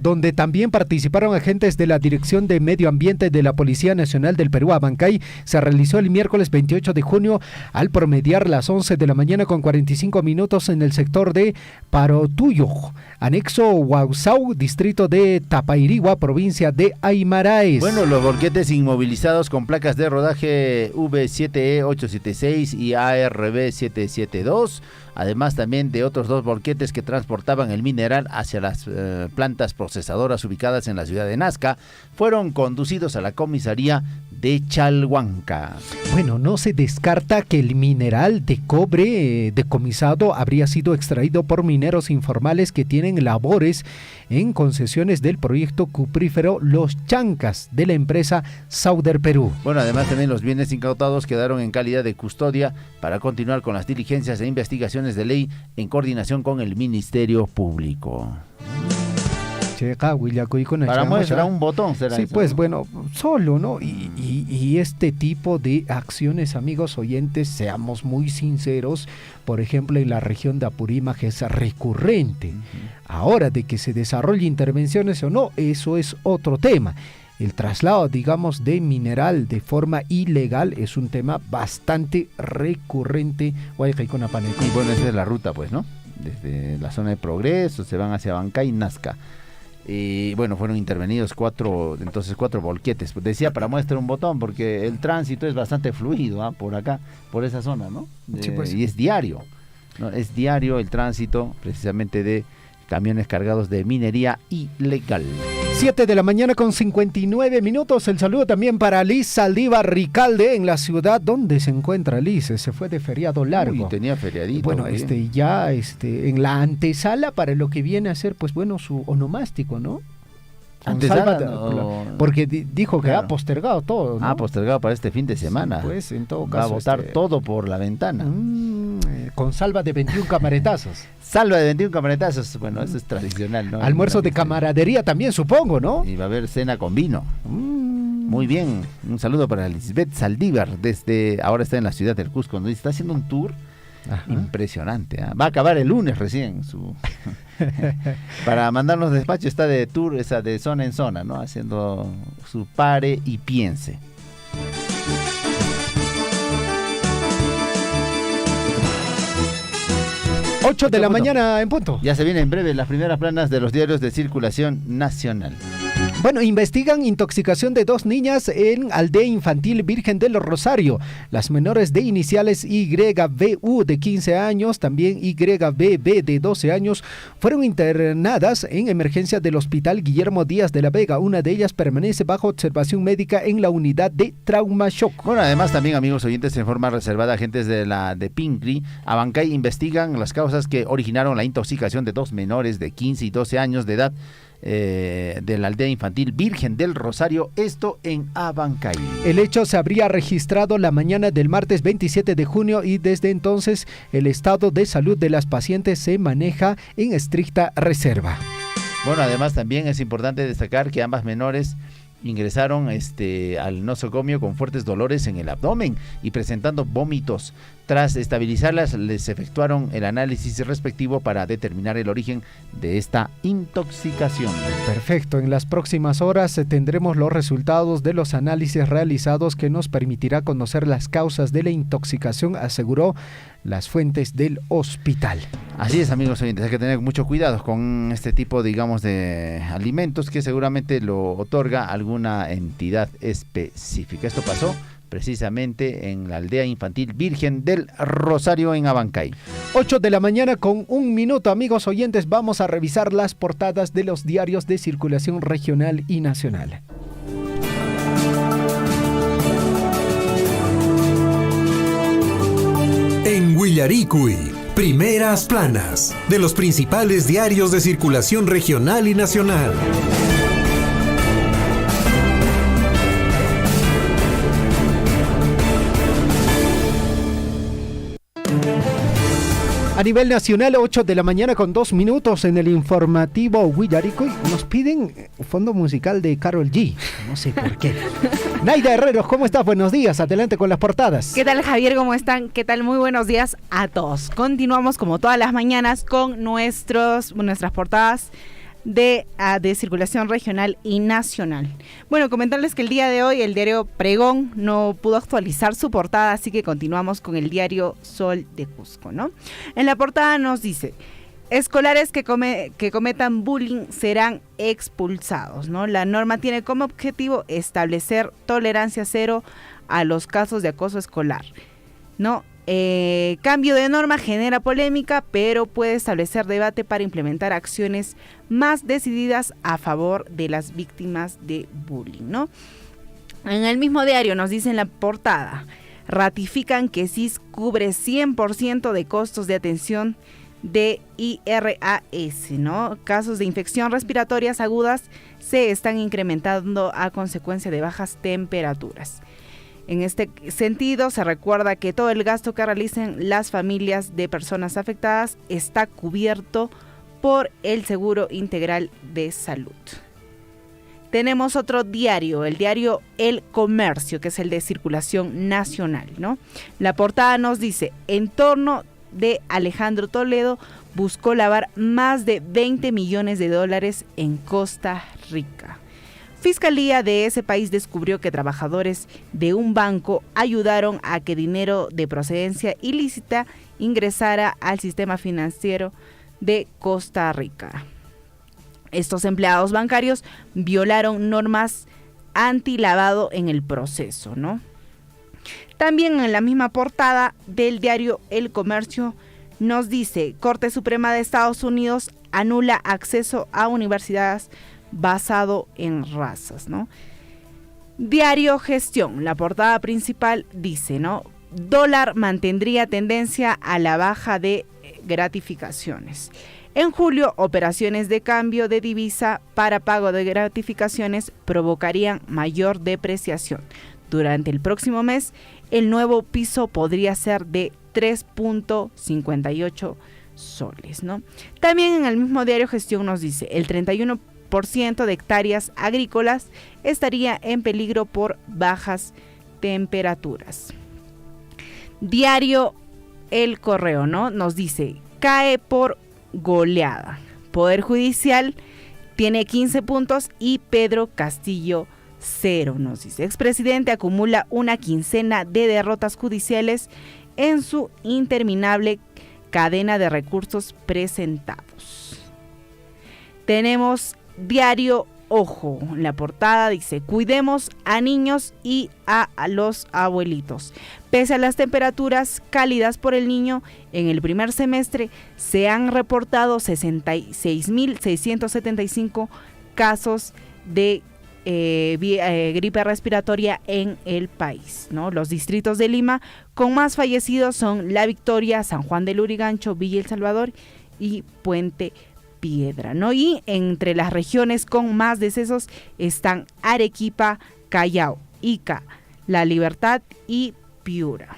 S2: donde también participaron agentes de la Dirección de Medio Ambiente de la Policía Nacional del Perú, Abancay, se realizó el miércoles 28 de junio al promediar las 11 de la mañana con 45 minutos en el sector de Parotuyo, anexo Huauzau, distrito de Tapairihua, provincia de Aymaraes.
S3: Bueno, los volquetes inmovilizados con placas de rodaje V7E876 y ARB772, además también de otros 2 volquetes que transportaban el mineral hacia las plantas procesadoras ubicadas en la ciudad de Nazca, fueron conducidos a la comisaría de Chalhuanca.
S2: Bueno, no se descarta que el mineral de cobre decomisado habría sido extraído por mineros informales que tienen labores en concesiones del proyecto cuprífero Los Chancas de la empresa Sauder Perú.
S3: Bueno, además también los bienes incautados quedaron en calidad de custodia para continuar con las diligencias e investigaciones de ley en coordinación con el Ministerio Público. Para muestra un botón será.
S2: Sí,
S3: eso,
S2: pues
S3: ¿no?
S2: bueno, solo, ¿no? Y este tipo de acciones, amigos oyentes, seamos muy sinceros, por ejemplo, en la región de Apurímac es recurrente. Ahora, de que se desarrolle intervenciones o no, eso es otro tema. El traslado, digamos, de mineral de forma ilegal es un tema bastante recurrente.
S3: Y bueno, esa es la ruta, pues, ¿no? Desde la zona de Progreso se van hacia Abancay y Nazca. Y bueno, fueron intervenidos 4 volquetes. Decía para muestra un botón, porque el tránsito es bastante fluido, por acá, por esa zona, ¿no?
S2: Sí, pues.
S3: Y es diario, ¿no? Es diario el tránsito precisamente de camiones cargados de minería ilegal.
S2: 7 de la mañana con 59 minutos. El saludo también para Liz Saldívar Ricalde en la ciudad. ¿Dónde se encuentra Liz? Se fue de feriado largo.
S3: Uy, tenía feriadito.
S2: Bueno, ya en la antesala para lo que viene a ser, pues bueno, su onomástico, ¿no? Porque dijo que ha postergado todo, ¿no?
S3: Ha postergado para este fin de semana.
S2: Sí, pues en todo caso
S3: va a botar todo por la ventana.
S2: Con salva de 21 camaretazos.
S3: Salva de 21 camaretazos, bueno, eso es tradicional, ¿no?
S2: Almuerzo de camaradería también, supongo, ¿no?
S3: Y va a haber cena con vino. Muy bien, un saludo para Lisbeth Saldívar, ahora está en la ciudad del Cusco, donde está haciendo un tour. Ajá. Impresionante, ¿eh? Va a acabar el lunes recién para mandarnos despacho. Está de tour, esa de zona en zona, ¿no? Haciendo su pare y piense.
S2: Ocho de la mañana en punto.
S3: Ya se vienen en breve las primeras planas de los diarios de circulación nacional.
S2: Bueno, investigan intoxicación de 2 niñas en Aldea Infantil Virgen del Rosario. Las menores de iniciales YBU de 15 años, también YBB de 12 años, fueron internadas en emergencia del Hospital Guillermo Díaz de la Vega. Una de ellas permanece bajo observación médica en la unidad de trauma shock.
S3: Bueno, además también, amigos oyentes, en forma reservada, agentes de Pincri, Abancay, investigan las causas que originaron la intoxicación de 2 menores de 15 y 12 años de edad de la Aldea Infantil Virgen del Rosario, esto en Abancay.
S2: El hecho se habría registrado la mañana del martes 27 de junio y desde entonces el estado de salud de las pacientes se maneja en estricta reserva.
S3: Bueno, además también es importante destacar que ambas menores ingresaron al nosocomio con fuertes dolores en el abdomen y presentando vómitos. Tras estabilizarlas, les efectuaron el análisis respectivo para determinar el origen de esta intoxicación.
S2: Perfecto, en las próximas horas tendremos los resultados de los análisis realizados que nos permitirá conocer las causas de la intoxicación, aseguró las fuentes del hospital.
S3: Así es, amigos oyentes, hay que tener mucho cuidado con este tipo, digamos, de alimentos que seguramente lo otorga alguna entidad específica. Esto pasó precisamente en la Aldea Infantil Virgen del Rosario en Abancay.
S2: 8 de la mañana con 1 minuto, amigos oyentes, vamos a revisar las portadas de los diarios de circulación regional y nacional.
S1: En Huillaricui, primeras planas de los principales diarios de circulación regional y nacional.
S2: A nivel nacional, 8 de la mañana con 2 minutos en el informativo Huillarico. Nos piden fondo musical de Karol G. No sé por qué. Naida Herreros, ¿cómo estás? Buenos días. Adelante con las portadas.
S18: ¿Qué tal, Javier? ¿Cómo están? ¿Qué tal? Muy buenos días a todos. Continuamos como todas las mañanas con nuestras portadas de circulación regional y nacional. Bueno, comentarles que el día de hoy el diario Pregón no pudo actualizar su portada, así que continuamos con el diario Sol de Cusco, ¿no? En la portada nos dice: escolares que cometan bullying serán expulsados, ¿no? La norma tiene como objetivo establecer tolerancia cero a los casos de acoso escolar, ¿no? Cambio de norma genera polémica, pero puede establecer debate para implementar acciones más decididas a favor de las víctimas de bullying, ¿no? En el mismo diario nos dice en la portada: ratifican que SIS cubre 100% de costos de atención de IRAS, ¿no? Casos de infección respiratorias agudas se están incrementando a consecuencia de bajas temperaturas. En este sentido, se recuerda que todo el gasto que realicen las familias de personas afectadas está cubierto por el Seguro Integral de Salud. Tenemos otro diario, el diario El Comercio, que es el de circulación nacional, ¿no? La portada nos dice: entorno de Alejandro Toledo buscó lavar más de $20 millones en Costa Rica. Fiscalía de ese país descubrió que trabajadores de un banco ayudaron a que dinero de procedencia ilícita ingresara al sistema financiero de Costa Rica. Estos empleados bancarios violaron normas antilavado en el proceso, ¿no? También en la misma portada del diario El Comercio nos dice: Corte Suprema de Estados Unidos anula acceso a universidades basado en razas, ¿no? Diario Gestión, la portada principal dice, ¿no? Dólar mantendría tendencia a la baja de gratificaciones. En julio, operaciones de cambio de divisa para pago de gratificaciones provocarían mayor depreciación. Durante el próximo mes, el nuevo piso podría ser de 3.58 soles, ¿no? También en el mismo diario Gestión nos dice: el 31% de hectáreas agrícolas estaría en peligro por bajas temperaturas. Diario El Correo, ¿no? Nos dice: cae por goleada. Poder Judicial tiene 15 puntos y Pedro Castillo 0, nos dice. Expresidente acumula una quincena de derrotas judiciales en su interminable cadena de recursos presentados. Tenemos diario Ojo, la portada dice: cuidemos a niños y a los abuelitos. Pese a las temperaturas cálidas por el Niño, en el primer semestre se han reportado 66.675 casos de gripe respiratoria en el país, ¿no? Los distritos de Lima con más fallecidos son La Victoria, San Juan del Lurigancho, Villa El Salvador y Puente Piedra, ¿no? Y entre las regiones con más decesos están Arequipa, Callao, Ica, La Libertad y Piura.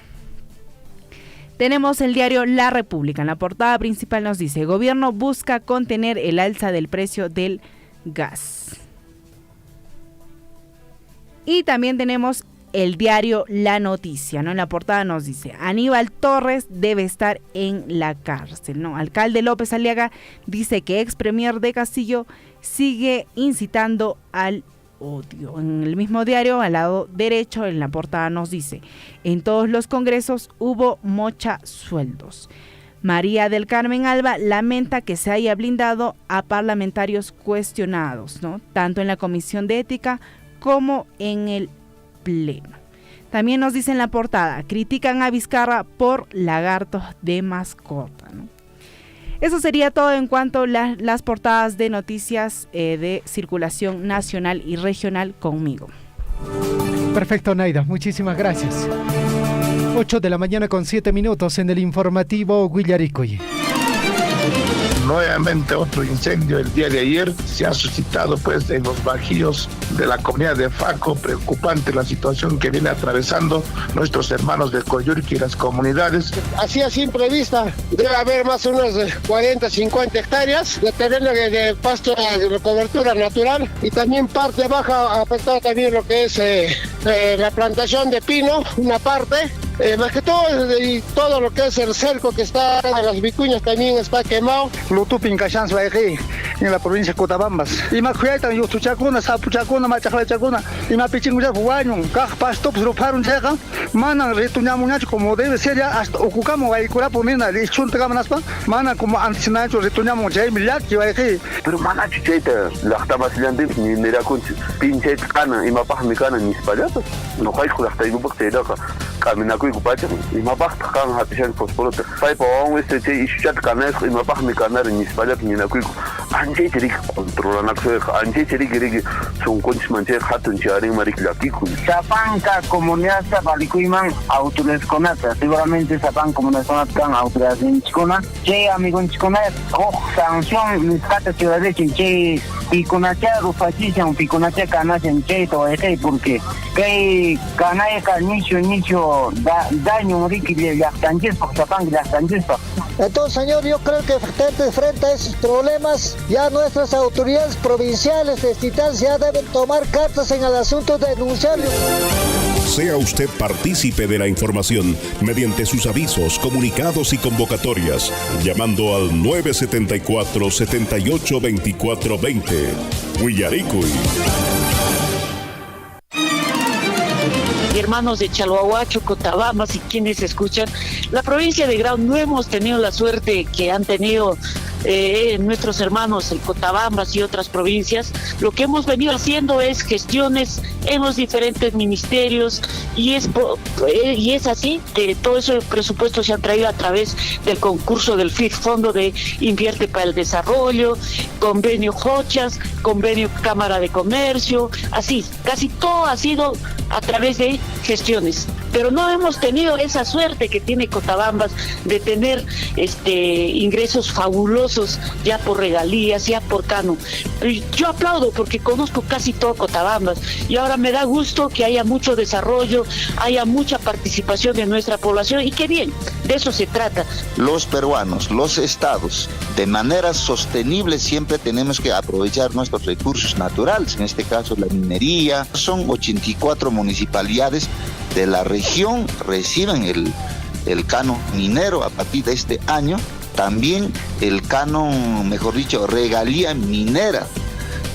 S18: Tenemos el diario La República. En la portada principal nos dice: gobierno busca contener el alza del precio del gas. Y también tenemos el diario La Noticia, ¿no? En la portada nos dice: Aníbal Torres debe estar en la cárcel, ¿no? Alcalde López Aliaga dice que ex premier de Castillo sigue incitando al odio. En el mismo diario, al lado derecho, en la portada nos dice: en todos los congresos hubo mocha sueldos. María del Carmen Alba lamenta que se haya blindado a parlamentarios cuestionados, ¿no? Tanto en la Comisión de Ética como en el Pleno. También nos dice en la portada: critican a Vizcarra por lagartos de mascota, ¿no? Eso sería todo en cuanto a las portadas de noticias de circulación nacional y regional conmigo.
S2: Perfecto, Naida, muchísimas gracias. 8 de la mañana con 7 minutos en el informativo Huillaricoy.
S9: nuevamente otro incendio el día de ayer. Se ha suscitado pues en los bajíos de la comunidad de Faco. Preocupante la situación que viene atravesando nuestros hermanos de Coyurqui y las comunidades.
S10: Así a simple vista debe haber más o menos 40, 50 hectáreas de terreno de pasto de cobertura natural, y también parte baja afectada también lo que es la plantación de pino, una parte. Más que todo, y todo lo que es el cerco que está en las vicuñas también está quemado.
S19: Lutupin Cachans Baeji, en la provincia de Cotabambas. Y más cuidan, yo tu chacuna, sapu chacuna, machacla chacuna, y más pichinguya buaño, caj pasto, pues lo paron checa, manan retuñamuñacho como debe ser ya, hasta ocupamos ahí cura por mina, y chunta gamanaspa, manan como antinacho retuñamu chay milaki Baeji.
S8: Pero mana chicheta, la estaba silando ni mira con pinche cana, y mapaj mi cana ni spallata. No hay con hasta ibu porque era camina y cupacha y mapaj kan hatishan fosforote. Sai pa un este y chat canas y mapaj mi canar ni spallata ni na cuico. Anje tiri controla na que anje tiri que son conch manche hatun chari marik la pico.
S20: Sapanca comunidad Sabalikuiman autodesconata. Seguramente Sapan comunidad kan autodesconata. Che amigo chicona, sanción mis cata ciudad de Chinche y con acha rufachicha un piconacha canas en che to porque que canaya nicho daño moriqui de las canches por Sapan las canches.
S21: Entonces, señor, yo creo que frente a esos problemas, ya nuestras autoridades provinciales, estatales, ya deben tomar cartas en el asunto de denunciarlo.
S6: Sea usted partícipe de la información mediante sus avisos, comunicados y convocatorias, llamando al 974-782420. Huillaricuy.
S13: Hermanos de Chalhuahuacho, Cotabambas y quienes escuchan, la provincia de Grau no hemos tenido la suerte que han tenido nuestros hermanos el Cotabambas y otras provincias. Lo que hemos venido haciendo es gestiones en los diferentes ministerios y es así que todo ese presupuesto se ha traído a través del concurso del FID, Fondo de Invierte para el Desarrollo, convenio Hochas, convenio Cámara de Comercio, así, casi todo ha sido a través de gestiones, pero no hemos tenido esa suerte que tiene Cotabambas de tener ingresos fabulosos ya por regalías, ya por cano. Yo aplaudo porque conozco casi todo Cotabambas y ahora me da gusto que haya mucho desarrollo, haya mucha participación de nuestra población y qué bien, de eso se trata.
S11: Los peruanos, los estados, de manera sostenible siempre tenemos que aprovechar nuestros recursos naturales, en este caso la minería. Son 84 municipalidades de la región reciben el canon minero a partir de este año. También el canon, mejor dicho, regalía minera,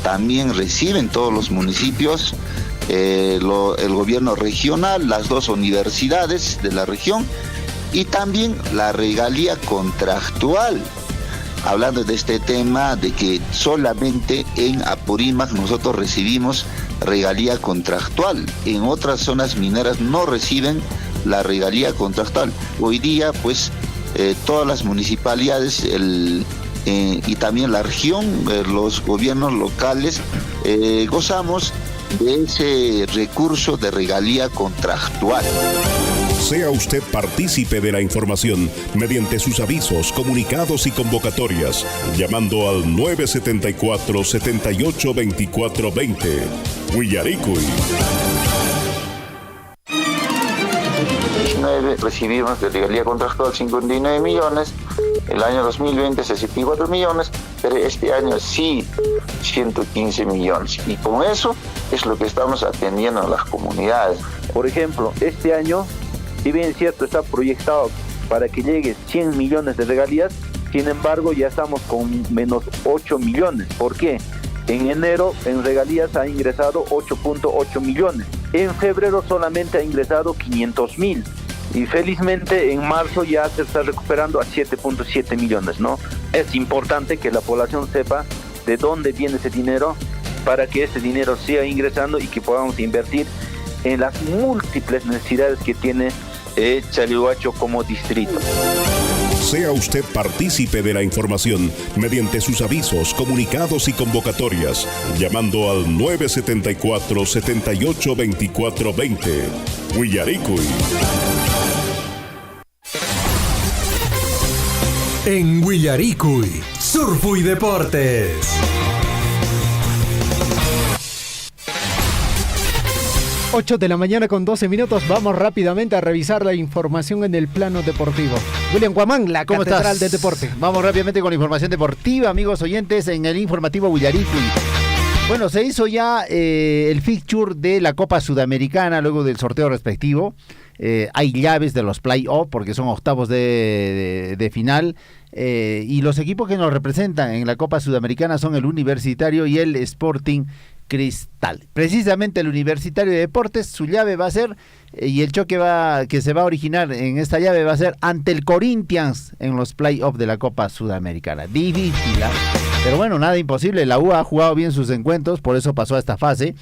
S11: también reciben todos los municipios, el gobierno regional, las dos universidades de la región y también la regalía contractual. Hablando de este tema de que solamente en Apurímac nosotros recibimos regalía contractual, en otras zonas mineras no reciben la regalía contractual. Hoy día pues todas las municipalidades y también la región, los gobiernos locales gozamos de ese recurso de regalía contractual.
S6: Sea usted partícipe de la información mediante sus avisos, comunicados y convocatorias, llamando al 974-782420. Huillaricuy.
S22: Recibimos de regalía contractual 59 millones, el año 2020 64 millones, pero este año sí 115 millones. Y con eso es lo que estamos atendiendo a las comunidades.
S12: Por ejemplo, este año, si bien es cierto, está proyectado para que llegue 100 millones de regalías, sin embargo ya estamos con menos 8 millones. ¿Por qué? En enero en regalías ha ingresado 8.8 millones. En febrero solamente ha ingresado 500.000. Y felizmente en marzo ya se está recuperando a 7.7 millones, ¿no? Es importante que la población sepa de dónde viene ese dinero para que ese dinero siga ingresando y que podamos invertir en las múltiples necesidades que tiene Chalhuacho como distrito.
S6: Sea usted partícipe de la información mediante sus avisos, comunicados y convocatorias, llamando al 974-782420. Huillaricuy.
S1: En Huillaricuy Surfo y Deportes.
S2: 8 de la mañana con 12 minutos. Vamos rápidamente a revisar la información en el plano deportivo. William Guamán, la Catedral del Deporte.
S3: Vamos rápidamente con la información deportiva, amigos oyentes, en el informativo Willaricui. Bueno, se hizo ya el fixture de la Copa Sudamericana luego del sorteo respectivo. Hay llaves de los play-off porque son octavos de final. Y los equipos que nos representan en la Copa Sudamericana son el Universitario y el Sporting Cristal. Precisamente el Universitario de Deportes, su llave va a ser, y el choque que se va a originar en esta llave va a ser ante el Corinthians en los play-off de la Copa Sudamericana. Difícil, pero bueno, nada imposible. La U ha jugado bien sus encuentros, por eso pasó a esta fase.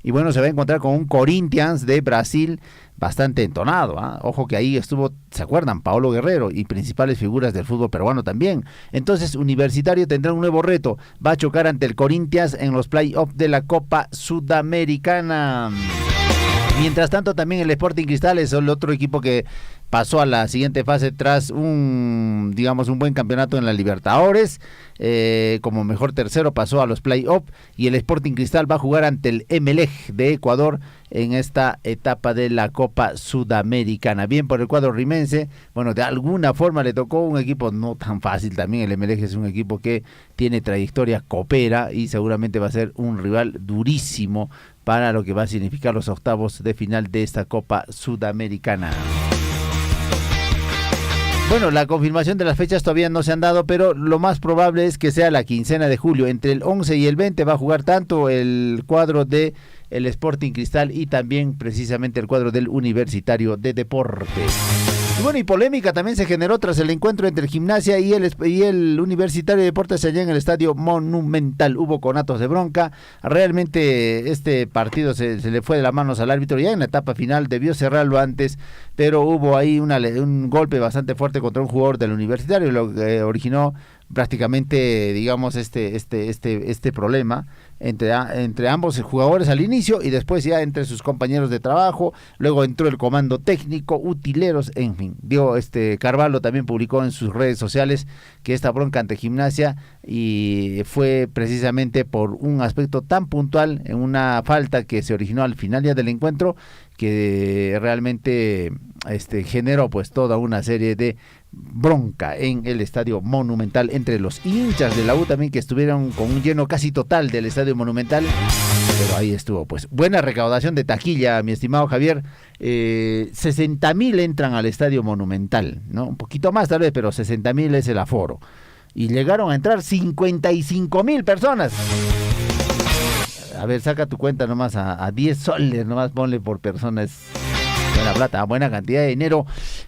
S3: Y bueno, se va a encontrar con un Corinthians de Brasil bastante entonado. Ojo que ahí estuvo, ¿se acuerdan? Paolo Guerrero y principales figuras del fútbol peruano también. Entonces, Universitario tendrá un nuevo reto. Va a chocar ante el Corinthians en los play-offs de la Copa Sudamericana. Mientras tanto, también el Sporting Cristal es el otro equipo que pasó a la siguiente fase tras un buen campeonato en la Libertadores. Como mejor tercero pasó a los play-offs y el Sporting Cristal va a jugar ante el Emelec de Ecuador en esta etapa de la Copa Sudamericana. Bien por el cuadro rimense. Bueno, de alguna forma le tocó un equipo no tan fácil también. El Emelec es un equipo que tiene trayectoria, coopera y seguramente va a ser un rival durísimo para lo que va a significar los octavos de final de esta Copa Sudamericana. Bueno, la confirmación de las fechas todavía no se han dado, pero lo más probable es que sea la quincena de julio. Entre el 11 y el 20 va a jugar tanto el cuadro de el Sporting Cristal y también precisamente el cuadro del Universitario de Deportes. Y bueno, y polémica también se generó tras el encuentro entre el Gimnasia y el Universitario de Deportes allá en el Estadio Monumental. Hubo conatos de bronca. Realmente este partido se le fue de las manos al árbitro ya en la etapa final. Debió cerrarlo antes, pero hubo ahí un golpe bastante fuerte contra un jugador del Universitario, lo que originó prácticamente, digamos, este problema entre ambos jugadores al inicio y después ya entre sus compañeros de trabajo. Luego entró el comando técnico, utileros, en fin. Carvalho también publicó en sus redes sociales que esta bronca ante Gimnasia y fue precisamente por un aspecto tan puntual en una falta que se originó al final ya del encuentro que realmente generó pues toda una serie de bronca en el Estadio Monumental entre los hinchas de la U también, que estuvieron con un lleno casi total del Estadio Monumental, pero ahí estuvo pues buena recaudación de taquilla, mi estimado Javier. 60,000 entran al Estadio Monumental, ¿no? Un poquito más tal vez, pero 60,000 es el aforo y llegaron a entrar 55,000 personas. A ver, saca tu cuenta nomás a 10 soles, nomás ponle por persona, es buena plata, buena cantidad de dinero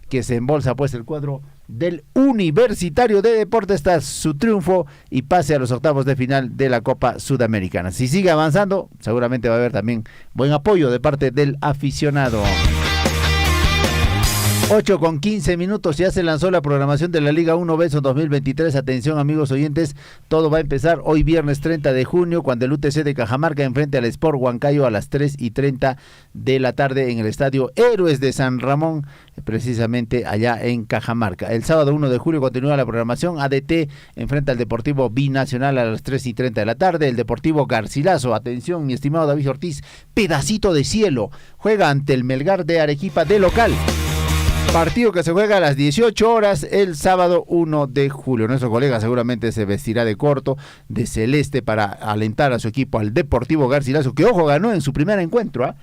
S3: que se embolsa pues el cuadro del Universitario de Deportes tras su triunfo y pase a los octavos de final de la Copa Sudamericana. Si sigue avanzando, seguramente va a haber también buen apoyo de parte del aficionado. 8:15, ya se lanzó la programación de la Liga 1 Betson 2023. Atención amigos oyentes, todo va a empezar hoy viernes 30 de junio cuando el UTC de Cajamarca enfrente al Sport Huancayo a las 3:30 de la tarde en el Estadio Héroes de San Ramón, precisamente allá en Cajamarca. El sábado 1 de julio continúa la programación. ADT enfrenta al Deportivo Binacional a las 3:30 de la tarde. El Deportivo Garcilaso, atención mi estimado David Ortiz, pedacito de cielo, juega ante el Melgar de Arequipa de local. Partido que se juega a las 18 horas el sábado 1 de julio. Nuestro colega seguramente se vestirá de corto, de celeste, para alentar a su equipo, al Deportivo Garcilaso, que ojo, ganó en su primer encuentro.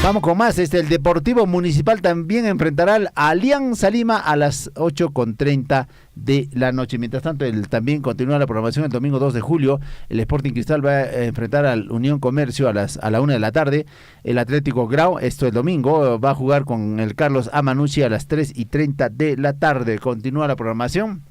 S3: Vamos con más. El Deportivo Municipal también enfrentará al Alianza Lima a las 8:30 de la noche. Mientras tanto, también continúa la programación el domingo 2 de julio. El Sporting Cristal va a enfrentar al Unión Comercio a la 1 de la tarde. El Atlético Grau, el domingo, va a jugar con el Carlos Amanucci a las 3:30 de la tarde. Continúa la programación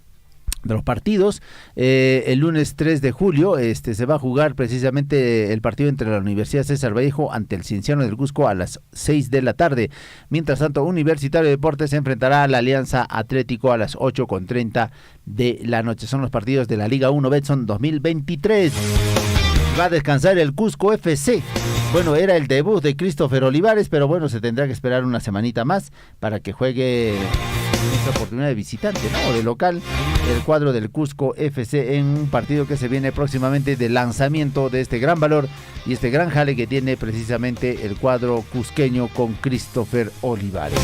S3: de los partidos. El lunes 3 de julio se va a jugar precisamente el partido entre la Universidad César Vallejo ante el Cienciano del Cusco a las 6 de la tarde. Mientras tanto, Universitario de Deportes se enfrentará a la Alianza Atlético a las 8:30 de la noche. Son los partidos de la Liga 1 Betson 2023. Va a descansar el Cusco FC Bueno, era el debut de Christopher Olivares, pero bueno, se tendrá que esperar una semanita más para que juegue en esta oportunidad de visitante, ¿no? O de local, el cuadro del Cusco FC en un partido que se viene próximamente de lanzamiento de este gran valor y este gran jale que tiene precisamente el cuadro cusqueño con Christopher Olivares.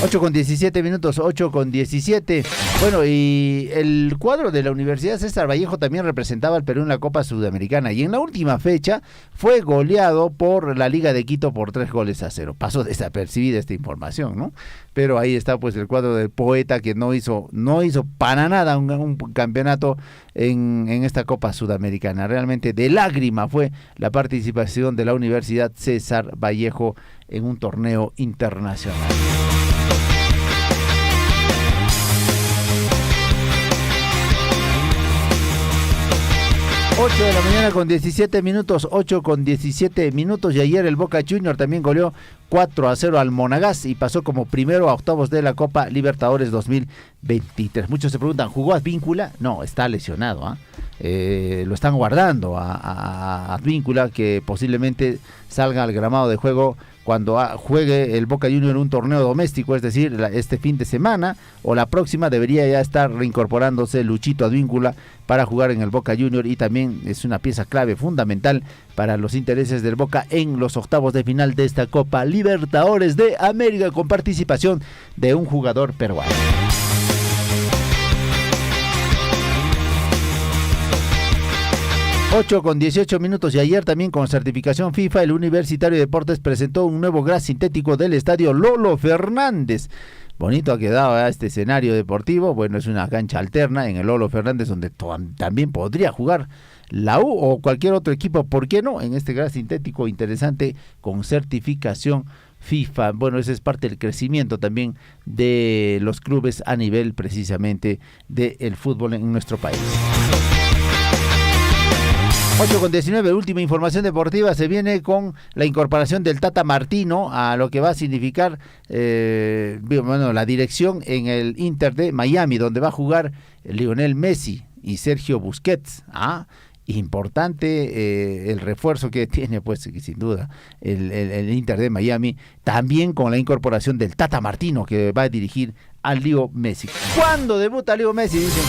S3: 8:17 minutos, 8:17. Bueno, y el cuadro de la Universidad César Vallejo también representaba al Perú en la Copa Sudamericana y en la última fecha fue goleado por la Liga de Quito por 3-0. Pasó desapercibida esta información, ¿no? Pero ahí está pues el cuadro del Poeta que no hizo para nada un campeonato en esta Copa Sudamericana. Realmente de lágrima fue la participación de la Universidad César Vallejo en un torneo internacional. 8 de la mañana con 17 minutos, 8:17 minutos, y ayer el Boca Junior también goleó 4-0 al Monagas y pasó como primero a octavos de la Copa Libertadores 2023. Muchos se preguntan, ¿jugó Advíncula? No, está lesionado, lo están guardando a Advíncula, que posiblemente salga al gramado de juego cuando juegue el Boca Junior en un torneo doméstico, es decir, este fin de semana o la próxima debería ya estar reincorporándose Luchito Advíncula para jugar en el Boca Junior, y también es una pieza clave, fundamental para los intereses del Boca en los octavos de final de esta Copa Libertadores de América, con participación de un jugador peruano. Ocho con 18 minutos, y ayer también con certificación FIFA el Universitario de Deportes presentó un nuevo gras sintético del estadio Lolo Fernández. Bonito ha quedado este escenario deportivo. Bueno, es una cancha alterna en el Lolo Fernández donde también podría jugar la U o cualquier otro equipo, ¿por qué no? En este gras sintético interesante con certificación FIFA. Bueno, ese es parte del crecimiento también de los clubes a nivel precisamente del fútbol en nuestro país. 8:19, última información deportiva, se viene con la incorporación del Tata Martino a lo que va a significar la dirección en el Inter de Miami, donde va a jugar Lionel Messi y Sergio Busquets. Importante el refuerzo que tiene, pues sin duda, el Inter de Miami, también con la incorporación del Tata Martino, que va a dirigir a Leo Messi. ¿Cuándo debuta Leo Messi? Dicen,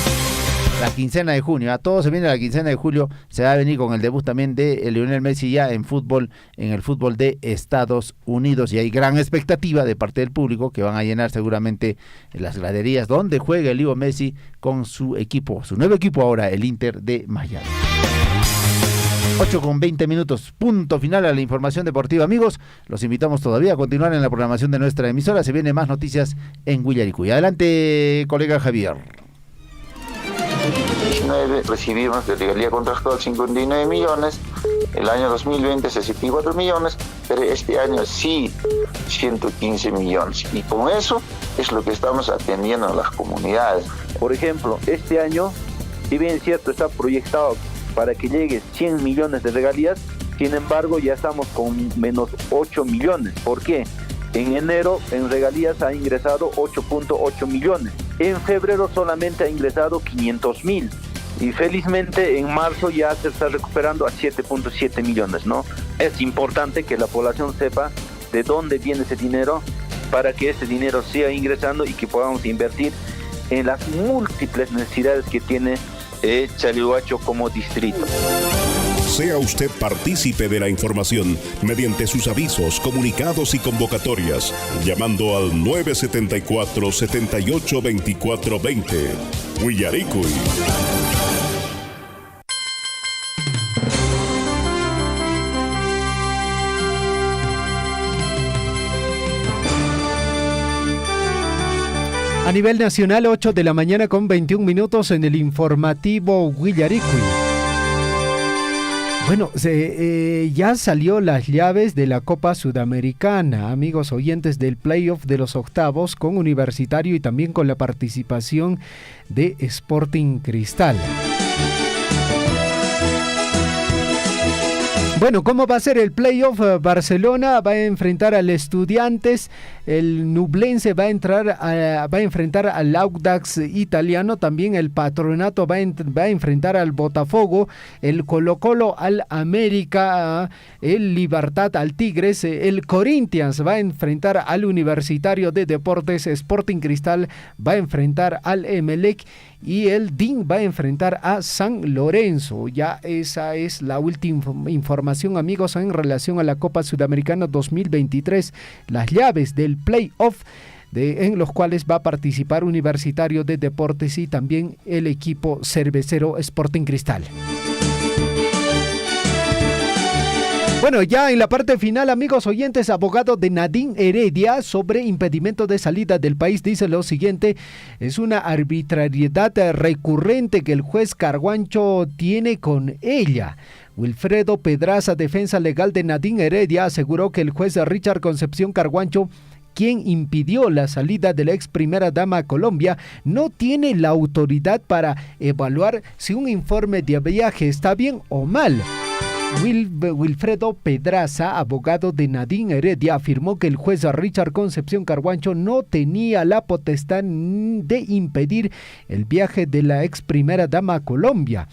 S3: la quincena de junio, todo se viene a la quincena de julio, se va a venir con el debut también de Lionel Messi ya en el fútbol de Estados Unidos, y hay gran expectativa de parte del público que van a llenar seguramente las graderías donde juega Leo Messi con su equipo, su nuevo equipo ahora, el Inter de Miami. 8:20 minutos, punto final a la información deportiva, amigos. Los invitamos todavía a continuar en la programación de nuestra emisora. Se vienen más noticias en Huillaricuy. Adelante, colega Javier.
S22: 2019 recibimos de regalía contractual 59 millones, el año 2020 64 millones, pero este año sí 115 millones, y con eso es lo que estamos atendiendo a las comunidades.
S12: Por ejemplo, este año, si bien es cierto, está proyectado para que llegue 100 millones de regalías, sin embargo ya estamos con menos 8 millones. ¿Por qué? En enero en regalías ha ingresado 8.8 millones. En febrero solamente ha ingresado 500.000. Y felizmente en marzo ya se está recuperando a 7.7 millones, ¿no? Es importante que la población sepa de dónde viene ese dinero para que ese dinero siga ingresando y que podamos invertir en las múltiples necesidades que tiene Chalhuacho como distrito.
S6: Sea usted partícipe de la información mediante sus avisos, comunicados y convocatorias, llamando al 974-782420. Huillaricuy.
S2: A nivel nacional, 8 de la mañana con 21 minutos en el informativo Huillaricuy. Bueno, ya salió las llaves de la Copa Sudamericana, amigos oyentes, del playoff de los octavos con Universitario y también con la participación de Sporting Cristal. Bueno, ¿cómo va a ser el playoff? Barcelona va a enfrentar al Estudiantes, el Nublense va a enfrentar al Audax italiano, también el Patronato va a enfrentar al Botafogo, el Colo-Colo al América, el Libertad al Tigres, el Corinthians va a enfrentar al Universitario de Deportes, Sporting Cristal va a enfrentar al Emelec y el DIN va a enfrentar a San Lorenzo. Ya esa es la última información, amigos, en relación a la Copa Sudamericana 2023, las llaves del playoff en los cuales va a participar Universitario de Deportes y también el equipo cervecero Sporting Cristal. Bueno, ya en la parte final, amigos oyentes, abogado de Nadine Heredia sobre impedimento de salida del país dice lo siguiente: es una arbitrariedad recurrente que el juez Carguancho tiene con ella. Wilfredo Pedraza, defensa legal de Nadine Heredia, aseguró que el juez Richard Concepción Carguancho, quien impidió la salida de la ex primera dama a Colombia, no tiene la autoridad para evaluar si un informe de viaje está bien o mal. Wilfredo Pedraza, abogado de Nadine Heredia, afirmó que el juez Richard Concepción Carguancho no tenía la potestad de impedir el viaje de la ex primera dama a Colombia.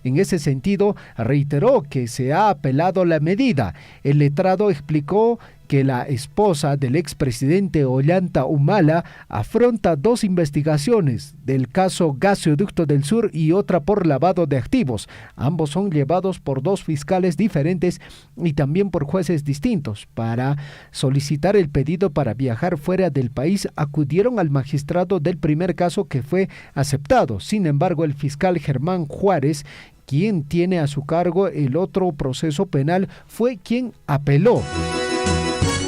S2: En ese sentido, reiteró que se ha apelado la medida. El letrado explicó que la esposa del expresidente Ollanta Humala afronta 2 investigaciones del caso Gasoducto del Sur y otra por lavado de activos. Ambos son llevados por 2 fiscales diferentes y también por jueces distintos. Para solicitar el pedido para viajar fuera del país, acudieron al magistrado del primer caso, que fue aceptado. Sin embargo, el fiscal Germán Juárez, quien tiene a su cargo el otro proceso penal, fue quien apeló.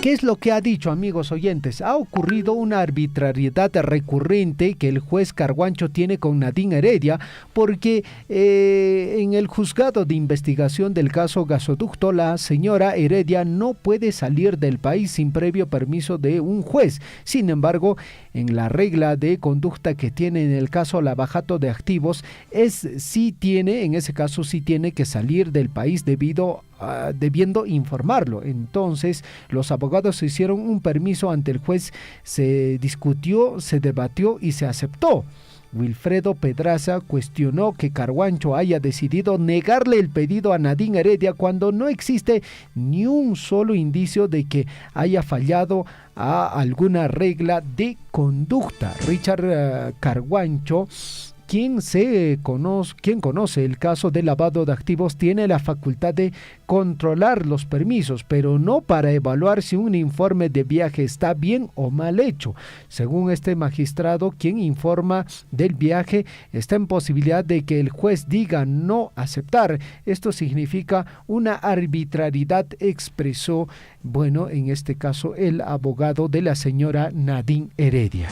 S2: ¿Qué es lo que ha dicho, amigos oyentes? Ha ocurrido una arbitrariedad recurrente que el juez Carguancho tiene con Nadine Heredia, porque en el juzgado de investigación del caso Gasoducto, la señora Heredia no puede salir del país sin previo permiso de un juez. Sin embargo, en la regla de conducta que tiene en el caso lavajato de activos, en ese caso sí tiene que salir del país debiendo informarlo. Entonces los abogados hicieron un permiso ante el juez, se discutió, se debatió y se aceptó. Wilfredo Pedraza cuestionó que Carguancho haya decidido negarle el pedido a Nadine Heredia cuando no existe ni un solo indicio de que haya fallado a alguna regla de conducta. Richard Carguancho, quien conoce el caso de lavado de activos, tiene la facultad de controlar los permisos, pero no para evaluar si un informe de viaje está bien o mal hecho. Según este magistrado, quien informa del viaje está en posibilidad de que el juez diga no aceptar. Esto significa una arbitrariedad, expresó, en este caso, el abogado de la señora Nadine Heredia.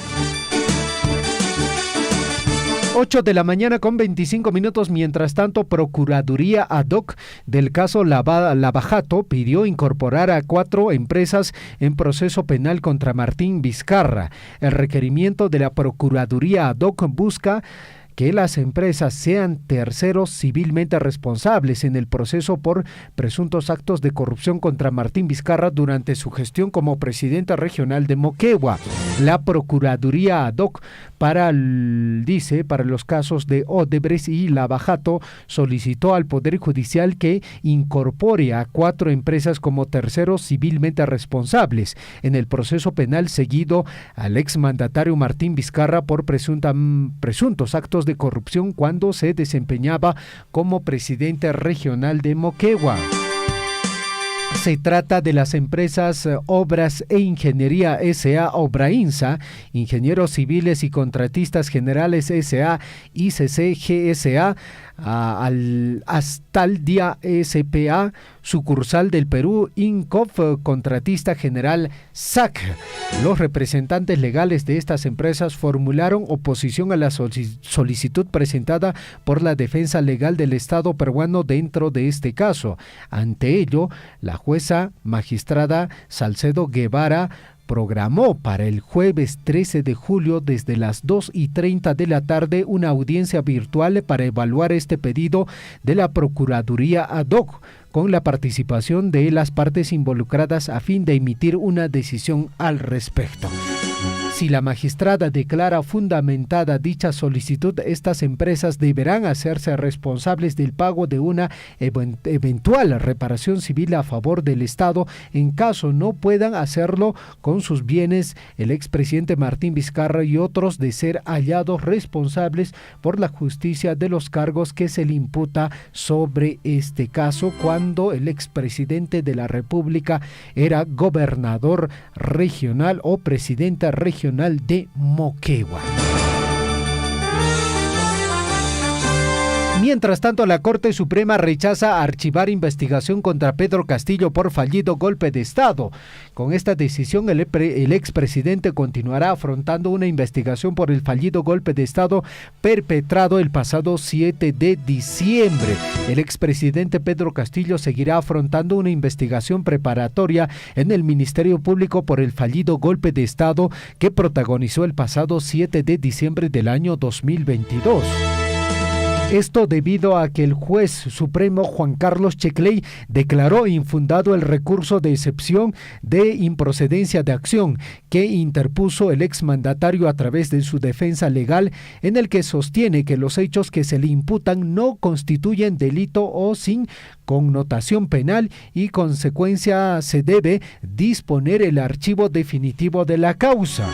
S2: 8 de la mañana con 25 minutos. Mientras tanto, Procuraduría ad hoc del caso Lavajato pidió incorporar a 4 empresas en proceso penal contra Martín Vizcarra. El requerimiento de la Procuraduría ad hoc busca que las empresas sean terceros civilmente responsables en el proceso por presuntos actos de corrupción contra Martín Vizcarra durante su gestión como presidente regional de Moquegua. La Procuraduría ad hoc para los casos de Odebrecht y Lavajato solicitó al Poder Judicial que incorpore a 4 empresas como terceros civilmente responsables en el proceso penal seguido al exmandatario Martín Vizcarra por presuntos actos de corrupción cuando se desempeñaba como presidente regional de Moquegua. Se trata de las empresas Obras e Ingeniería S.A. Obrainsa, Ingenieros Civiles y Contratistas Generales S.A. ICC GSA, Astaldia S.P.A., sucursal del Perú, Incof, contratista general SAC. Los representantes legales de estas empresas formularon oposición a la solicitud presentada por la defensa legal del Estado peruano dentro de este caso. Ante ello, la jueza magistrada Salcedo Guevara programó para el jueves 13 de julio desde las 2:30 de la tarde una audiencia virtual para evaluar este pedido de la Procuraduría ad hoc, con la participación de las partes involucradas a fin de emitir una decisión al respecto. Si la magistrada declara fundamentada dicha solicitud, estas empresas deberán hacerse responsables del pago de una eventual reparación civil a favor del Estado en caso no puedan hacerlo con sus bienes el expresidente Martín Vizcarra y otros de ser hallados responsables por la justicia de los cargos que se le imputa sobre este caso cuando el expresidente de la República era gobernador regional o presidente regional de Moquegua. Mientras tanto, la Corte Suprema rechaza archivar investigación contra Pedro Castillo por fallido golpe de Estado. Con esta decisión, el expresidente continuará afrontando una investigación por el fallido golpe de Estado perpetrado el pasado 7 de diciembre. El expresidente Pedro Castillo seguirá afrontando una investigación preparatoria en el Ministerio Público por el fallido golpe de Estado que protagonizó el pasado 7 de diciembre del año 2022. Esto debido a que el juez supremo Juan Carlos Checley declaró infundado el recurso de excepción de improcedencia de acción que interpuso el exmandatario a través de su defensa legal, en el que sostiene que los hechos que se le imputan no constituyen delito o sin connotación penal y consecuencia se debe disponer el archivo definitivo de la causa.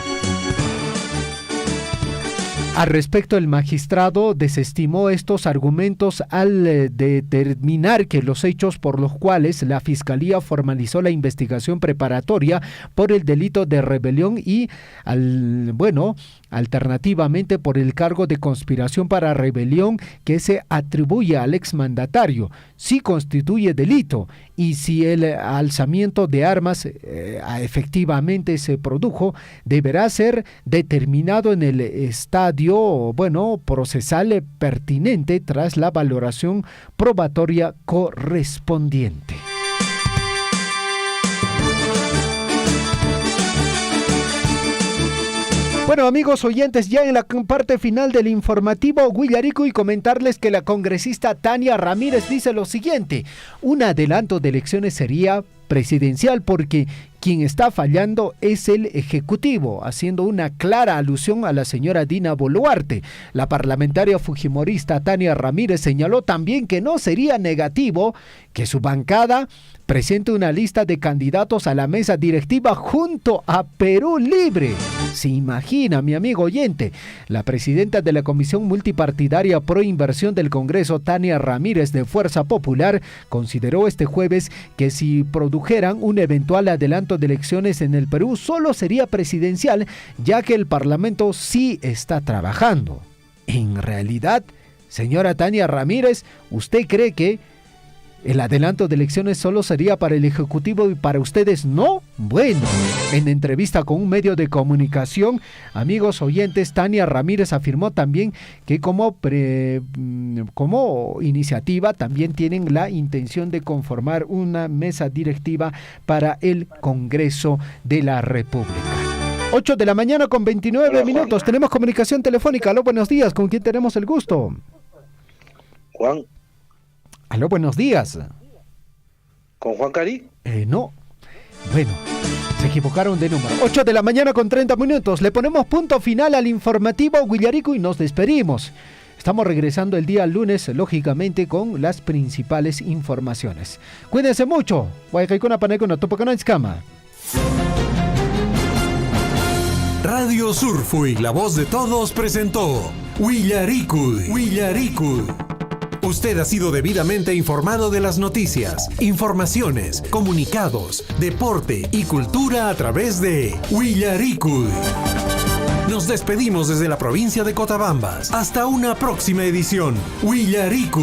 S2: Al respecto, el magistrado desestimó estos argumentos al determinar que los hechos por los cuales la Fiscalía formalizó la investigación preparatoria por el delito de rebelión y, alternativamente por el cargo de conspiración para rebelión que se atribuye al exmandatario, sí constituye delito, y si el alzamiento de armas efectivamente se produjo, deberá ser determinado en el estadio procesal pertinente tras la valoración probatoria correspondiente. Bueno, amigos oyentes, ya en la parte final del informativo Huillarico, y comentarles que la congresista Tania Ramírez dice lo siguiente: un adelanto de elecciones sería presidencial porque quien está fallando es el Ejecutivo, haciendo una clara alusión a la señora Dina Boluarte. La parlamentaria fujimorista Tania Ramírez señaló también que no sería negativo que su bancada presente una lista de candidatos a la mesa directiva junto a Perú Libre. Se imagina, mi amigo oyente, la presidenta de la Comisión Multipartidaria Pro Inversión del Congreso, Tania Ramírez de Fuerza Popular, consideró este jueves que si produjeran un eventual adelanto de elecciones en el Perú, solo sería presidencial, ya que el Parlamento sí está trabajando. En realidad, señora Tania Ramírez, ¿usted cree que el adelanto de elecciones solo sería para el Ejecutivo y para ustedes no? Bueno, en entrevista con un medio de comunicación, amigos oyentes, Tania Ramírez afirmó también que como iniciativa también tienen la intención de conformar una mesa directiva para el Congreso de la República. 8 de la mañana con 29 minutos. Tenemos comunicación telefónica. Aló, buenos días. ¿Con quién tenemos el gusto?
S5: Juan.
S2: Aló, buenos días.
S5: ¿Con Juan Cari?
S2: No. Bueno, se equivocaron de número. 8 de la mañana con 30 minutos. Le ponemos punto final al informativo Huillarico y nos despedimos. Estamos regresando el día lunes, lógicamente, con las principales informaciones. Cuídense mucho.
S1: Radio Surfui, la voz de todos, presentó Huillarico. Usted ha sido debidamente informado de las noticias, informaciones, comunicados, deporte y cultura a través de Huillarico. Nos despedimos desde la provincia de Cotabambas. Hasta una próxima edición. Huillarico.